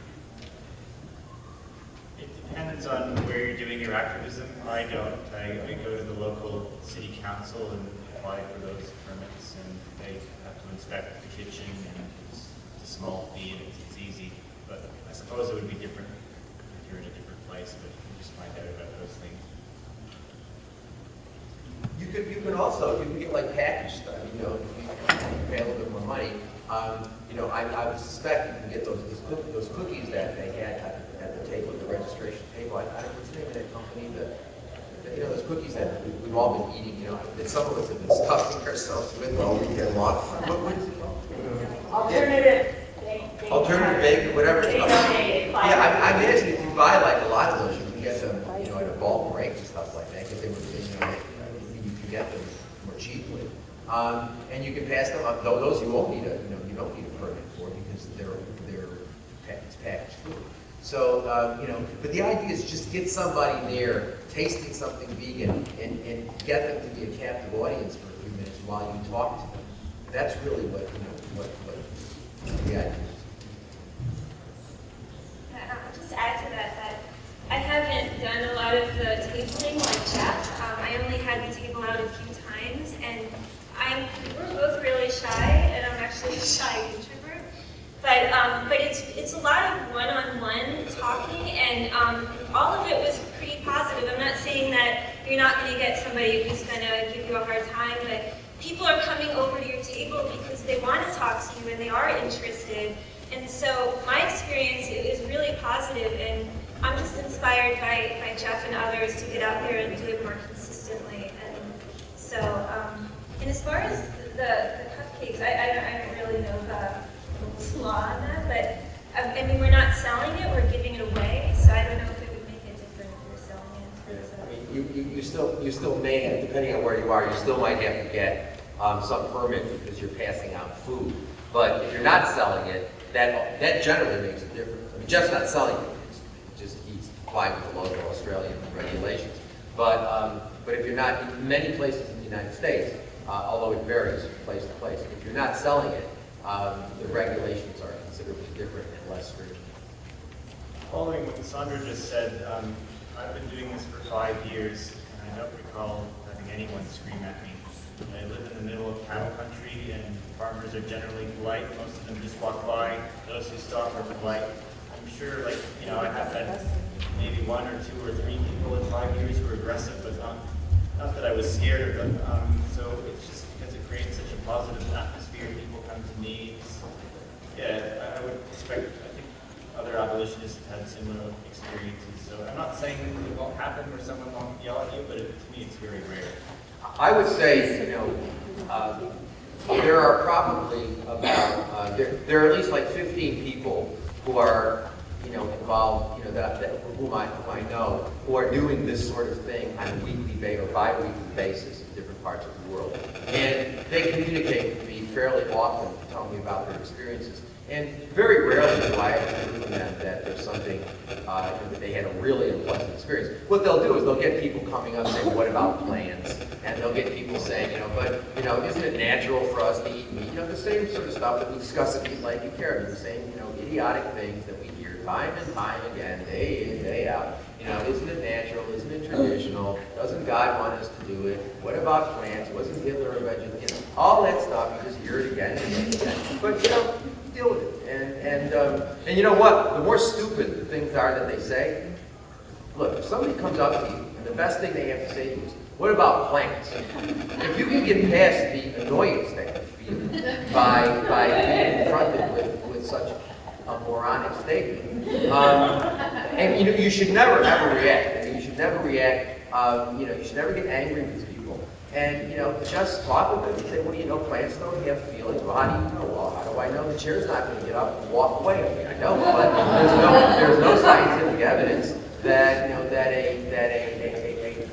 It depends on where you're doing your activism. I don't. I go to the local city council and apply for those permits, and they have to inspect the kitchen, and it's a small fee, and it's easy. But I suppose it would be different if you're in a different place, but you just find out about those things. You can get like packaged stuff, if you pay a little bit more money. I would suspect you can get those cookies that they had at the table, the registration table. I don't know what's the name of that company, those cookies that we've all been eating, that some of us have been stuffing ourselves with all weekend long. What is it called? Alternative. Alternative bacon, whatever it's called. Yeah, I imagine if you buy like a lot of those, you can get them, at a bulk break and stuff like that, because you can get them more cheaply. And you can pass them up. Those you won't need you don't need a permit for because it's packaged food. So but the idea is just get somebody there tasting something vegan and get them to be a captive audience for a few minutes while you talk to them. That's really what the idea is. Just to add to that I haven't done a lot of the tabling like Jeff. I only had the table out a few times, and we're both really shy, and I'm actually a shy introvert. But it's a lot of one-on-one talking, and all of it was pretty positive. I'm not saying that you're not going to get somebody who's going to give you a hard time, but people are coming over to your table because they want to talk to you and they are interested. And so my experience is really positive, and I'm just inspired by Jeff and others to get out there and do it more consistently. And so, and as far as the cupcakes, I don't really know the law on that, but, I mean, we're not selling it, we're giving it away, so I don't know if it would make a difference if we're selling it. I mean, you still may, have, depending on where you are, you still might have to get some permit because you're passing out food. But if you're not selling it, that generally makes a difference. I mean, Jeff's not selling it, he's complying with the local Australian regulations. But if you're not, in many places in the United States, although it varies place to place, if you're not selling it, the regulations are considerably different and less stringent. Following what Sandra just said, I've been doing this for 5 years, and I don't recall having anyone scream at me. I live in the middle of cattle country, and farmers are generally polite. Most of them just walk by. Those who stop are polite. I'm sure, like, you know, I have had maybe 1 or 2 or 3 people in 5 years who were aggressive, but not that I was scared of them. So it's just because it creates such a positive atmosphere. People come to me. Yeah, I would expect, I think other abolitionists have had similar experiences. So I'm not saying it won't happen where someone won't yell at you, but to me it's very rare. I would say, you know, there are probably about, there are at least like 15 people who are, you know, involved, you know, whom I know, who are doing this sort of thing on a weekly or bi-weekly basis in different parts of the world. And they communicate with me fairly often, telling me about their experiences. And very rarely do I ever hear from them that there's something, that they had a really unpleasant experience. What they'll do is they'll get people coming up saying, what about plans? And they'll get people saying, you know, but, you know, isn't it natural for us to eat meat? You know, the same sort of stuff that we discuss at Eat Like You Care, the same, you know, idiotic things that we hear time and time again, day in, day out. You know, isn't it natural? Isn't it traditional? Doesn't God want us to do it? What about plants? Wasn't Hitler a vegetarian? You know, all that stuff, you just hear it again and again. But, you know, deal with it. And you know what? The more stupid the things are that they say, look, if somebody comes up to you, and the best thing they have to say to you is, what about plants? If you can get past the annoyance that you feel by being confronted with such a moronic statement, and you know, you should never ever react. I mean, you should never react. You know, you should never get angry with people. And, you know, just talk with them and say, well, you know, plants don't have feelings. Well, how do you know? Well, how do I know the chair's not going to get up and walk away? I mean, I know, but there's no scientific evidence that, you know, that a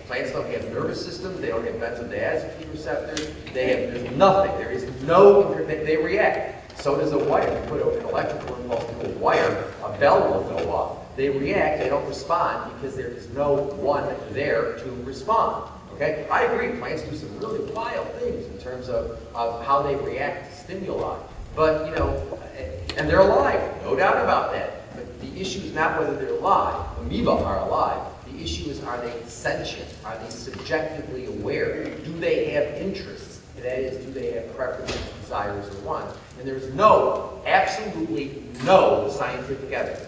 plants don't have nervous systems, they don't have benzodiazepine receptors, there's nothing. There is no, they react. So does a wire. You put an electrical impulse to a wire, a bell will go off. They react, they don't respond because there is no one there to respond. Okay? I agree, plants do some really wild things in terms of how they react to stimuli. But, you know, and they're alive, no doubt about that. But the issue is not whether they're alive. Amoeba are alive. The issue is, are they sentient? Are they subjectively aware? Do they have interests? That is, do they have preferences, desires, or wants? And there's no, absolutely no scientific evidence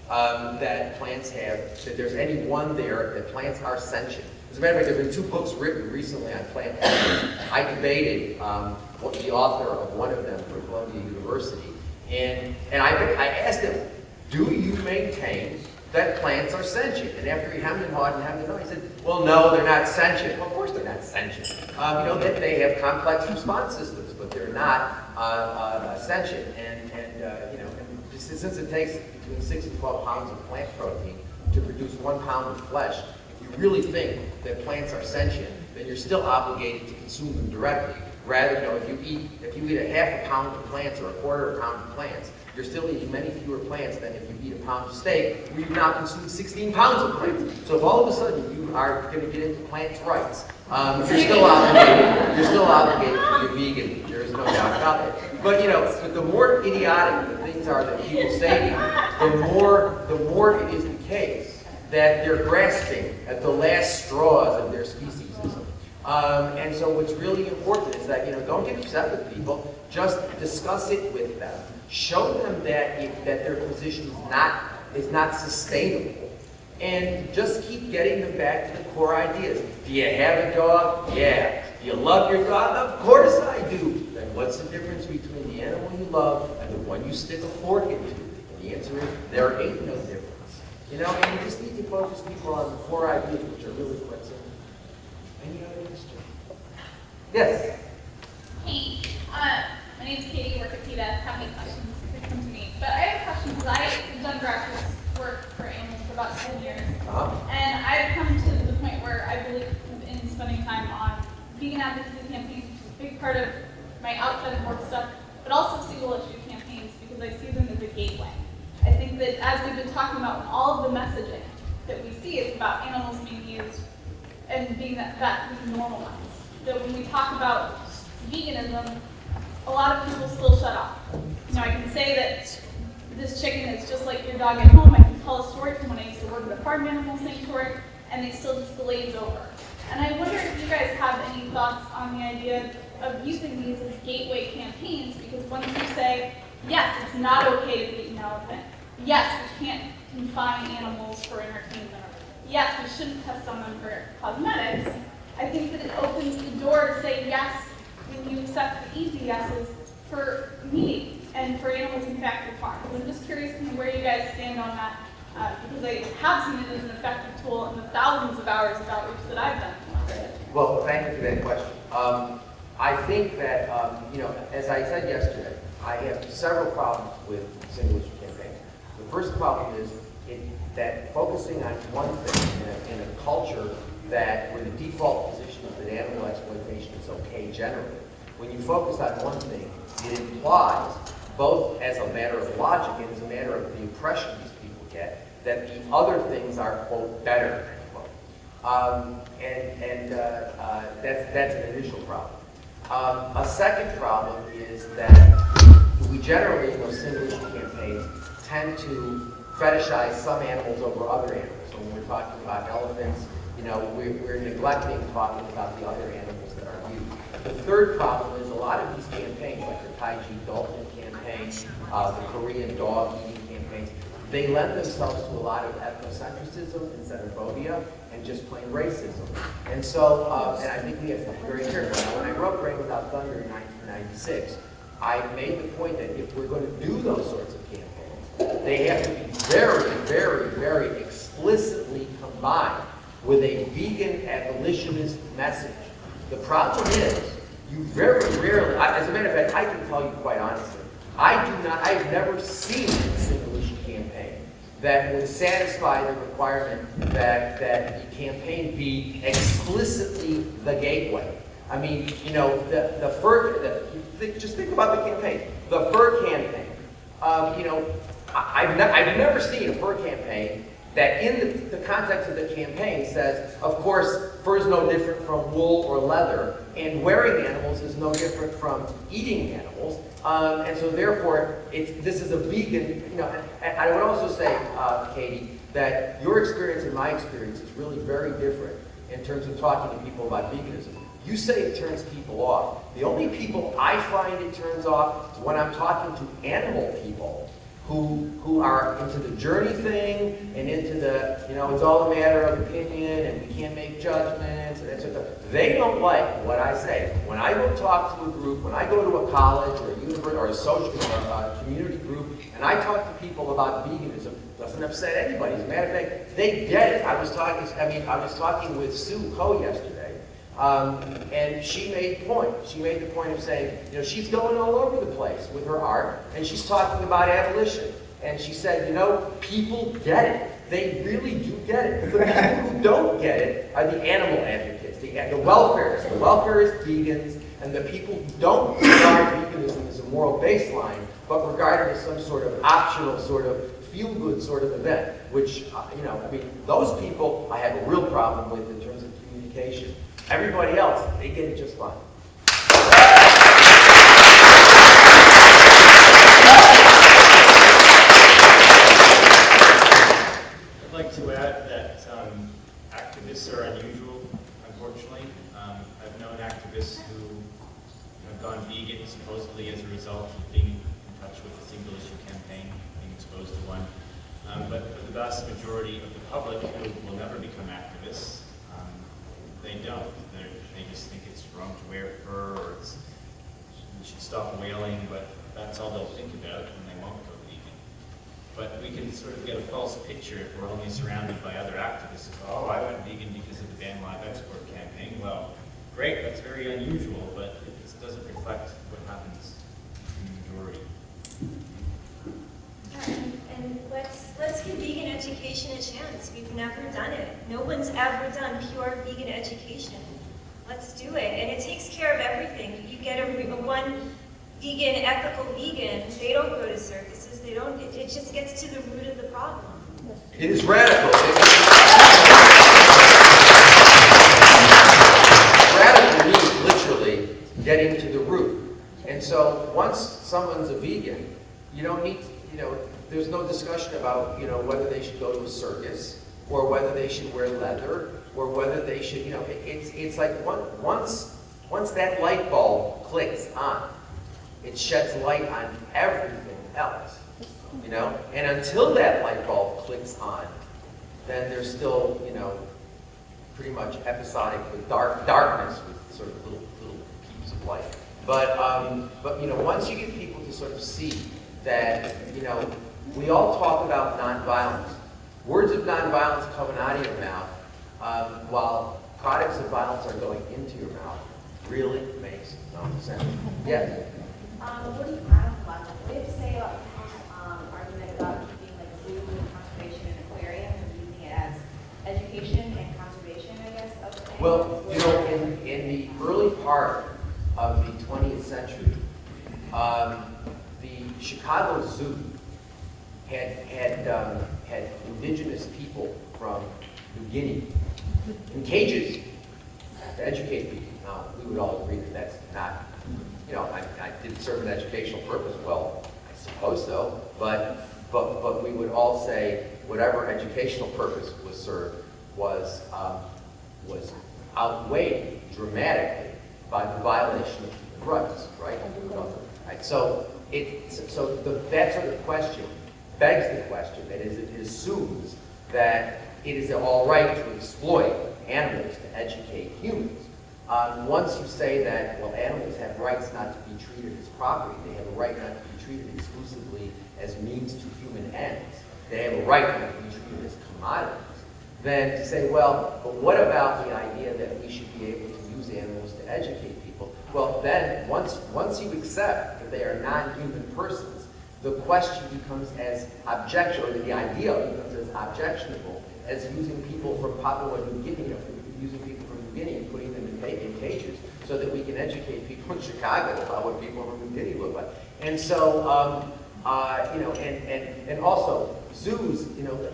that plants have, that there's any one there, that plants are sentient. As a matter of fact, there have been 2 books written recently on plant ethics. I debated the author of one of them for Columbia University, and I asked him, do you maintain that plants are sentient? And after he hemmed and hawed, he said, well, no, they're not sentient. Well, of course they're not sentient. You know, they have complex response systems, but they're not sentient. And you know, and since it takes between 6 and 12 pounds of plant protein to produce 1 pound of flesh, if you really think that plants are sentient, then you're still obligated to consume them directly. Rather, you know, if you eat a half a pound of plants or a quarter of a pound of plants, you're still eating many fewer plants than if you eat a pound of steak, where you've now consumed 16 pounds of plants. So if all of a sudden you are going to get into plants' rights, you're still obligated to be vegan. There is no doubt about it. But you know, the more idiotic the things are that people say to you, the more it is the case that they're grasping at the last straws of their speciesism. And so what's really important is that, you know, don't get upset with people, just discuss it with them. Show them that their position is not sustainable. And just keep getting them back to the core ideas. Do you have a dog? Yeah. Do you love your dog? Of course I do. Then what's the difference between the animal you love and the one you stick a fork into? And the answer is, there ain't no difference. You know, and you just need to focus people on the core ideas, which are really quite simple. Any other question? Yes? Hey, my name's Katie, work at PETA. Have any questions, please come to me. But I have a question because I've done grassroots work for animals for about 10 years. And I've come to the point where I believe in spending time on vegan advocacy campaigns, which is a big part of my outside of work stuff, but also single issue campaigns because I see them as a gateway. I think that as we've been talking about, all of the messaging that we see is about animals being used and being that being normalized. That when we talk about veganism, a lot of people still shut off. You know, I can say that this chicken is just like your dog at home. I can tell a story from when I used to work at a farm animal sanctuary, and they still just glaze over. And I wonder if you guys have any thoughts on the idea of using these as gateway campaigns, because once you say, yes, it's not okay to eat an elephant, yes, we can't confine animals for entertainment, yes, we shouldn't test on them for cosmetics, I think that it opens the door to say yes when you accept the easy yeses for meat and for animals in factory farms. I'm just curious to know where you guys stand on that, because I have seen it as an effective tool in the thousands of hours of outreach that I've done. Well, thank you for that question. I think that, as I said yesterday, I have several problems with single issue campaigns. The first problem is that focusing on one thing in a culture where the default position is that animal exploitation is okay generally. When you focus on one thing, it implies, both as a matter of logic and as a matter of the impression these people get, that the other things are, quote, better, end quote. That's an initial problem. A second problem is that we generally, in those single issue campaigns, tend to fetishize some animals over other animals. So when we're talking about elephants, we're neglecting talking about the other animals that are used. The third problem is a lot of these campaigns, like the Taiji dolphin campaign, the Korean dog eating campaigns, they lend themselves to a lot of ethnocentrism and xenophobia and just plain racism. And so, and I think we have to be very careful. Now, when I wrote Rain Without Thunder in 1996, I made the point that if we're going to do those sorts of campaigns, they have to be very, very, very explicitly combined with a vegan abolitionist message. The problem is, you very rarely, as a matter of fact, I can tell you quite honestly, I've never seen a single issue campaign that would satisfy the requirement that the campaign be explicitly the gateway. I mean, the fur, just think about the campaign. The fur campaign, I've never seen a fur campaign that in the context of the campaign says, of course, fur is no different from wool or leather, and wearing animals is no different from eating animals, and so therefore, this is a vegan, and I would also say, Katie, that your experience and my experience is really very different in terms of talking to people about veganism. You say it turns people off. The only people I find it turns off is when I'm talking to animal people who are into the journey thing and into the, it's all a matter of opinion and we can't make judgments and that sort of stuff. They don't like what I say. When I go talk to a group, when I go to a college or a university or a social community group, and I talk to people about veganism, it doesn't upset anybody. As a matter of fact, they get it. I was talking with Sue Ho yesterday. And she made the point. She made the point of saying, she's going all over the place with her art, and she's talking about abolition. And she said, people get it. They really do get it. The people who don't get it are the animal advocates, the welfarists. The welfarists, vegans, and the people who don't regard veganism as a moral baseline, but regard it as some sort of optional, sort of feel-good sort of event, which, those people I have a real problem with in terms of communication. Everybody else, they get it just fine. I'd like to add that activists are unusual, unfortunately. I've known activists who have gone vegan supposedly as a result of being in touch with the single issue campaign, being exposed to one. But for the vast majority of the public who will never become activists, they don't. They just think it's wrong to wear fur, or we should stop whaling, but that's all they'll think about, and they won't go vegan. But we can sort of get a false picture if we're only surrounded by other activists. Oh, I went vegan because of the Ban Live Export campaign. Well, great, that's very unusual, but it doesn't reflect what happens in the majority. And let's give vegan education a chance. We've never done it. No one's ever done pure vegan education. Let's do it. And it takes care of everything. You get a one vegan, ethical vegan, they don't go to circuses, they don't, it just gets to the root of the problem. It is radical. Radical means literally getting to the root. And so once someone's a vegan, you don't need, there's no discussion about, whether they should go to a circus or whether they should wear leather or whether they should, it's like once that light bulb clicks on, it sheds light on everything else, And until that light bulb clicks on, then there's still, pretty much episodic with darkness with sort of little peeps of light. But once you get people to sort of see that, we all talk about nonviolence. Words of nonviolence coming out of your mouth, while products of violence are going into your mouth, really makes no sense. Yes? What do you have to say about the argument about keeping like zoo and conservation and aquarium and using it as education and conservation, I guess, of things? Well, in the early part of the 20th century, the Chicago Zoo had indigenous people from New Guinea in cages to educate people. Now, we would all agree that that's not, I didn't serve an educational purpose. Well, I suppose so, but we would all say whatever educational purpose was served was outweighed dramatically by the violation of human rights, right? Right. So that sort of question begs the question that it assumes that it is all right to exploit animals to educate humans. Once you say that, well, animals have rights not to be treated as property, they have a right not to be treated exclusively as means to human ends, they have a right not to be treated as commodities, then to say, well, but what about the idea that we should be able to use animals to educate people? Well, then, once you accept that they are non-human persons, the question becomes as objectionable, or the idea becomes as objectionable as using people from Papua New Guinea, using people from New Guinea and putting them in cages so that we can educate people in Chicago about what people from New Guinea look like. And so, and also zoos,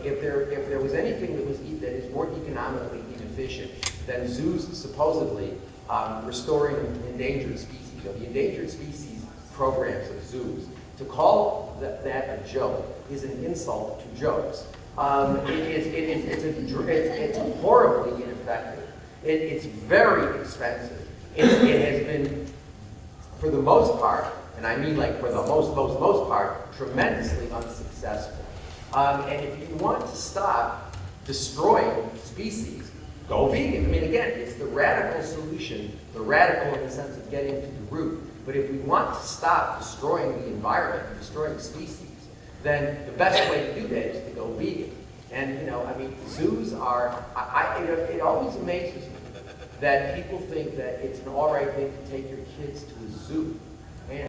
if there was anything that is more economically inefficient than zoos supposedly restoring endangered species, the endangered species programs of zoos, to call that a joke is an insult to jokes. It's horribly ineffective. It's very expensive. It has been, for the most part, and I mean like for the most part, tremendously unsuccessful. And if you want to stop destroying species, go vegan. I mean, again, it's the radical solution, the radical in the sense of getting to the root. But if we want to stop destroying the environment, destroying species, then the best way to do that is to go vegan. And, zoos are, it always amazes me that people think that it's an all right thing to take your kids to a zoo.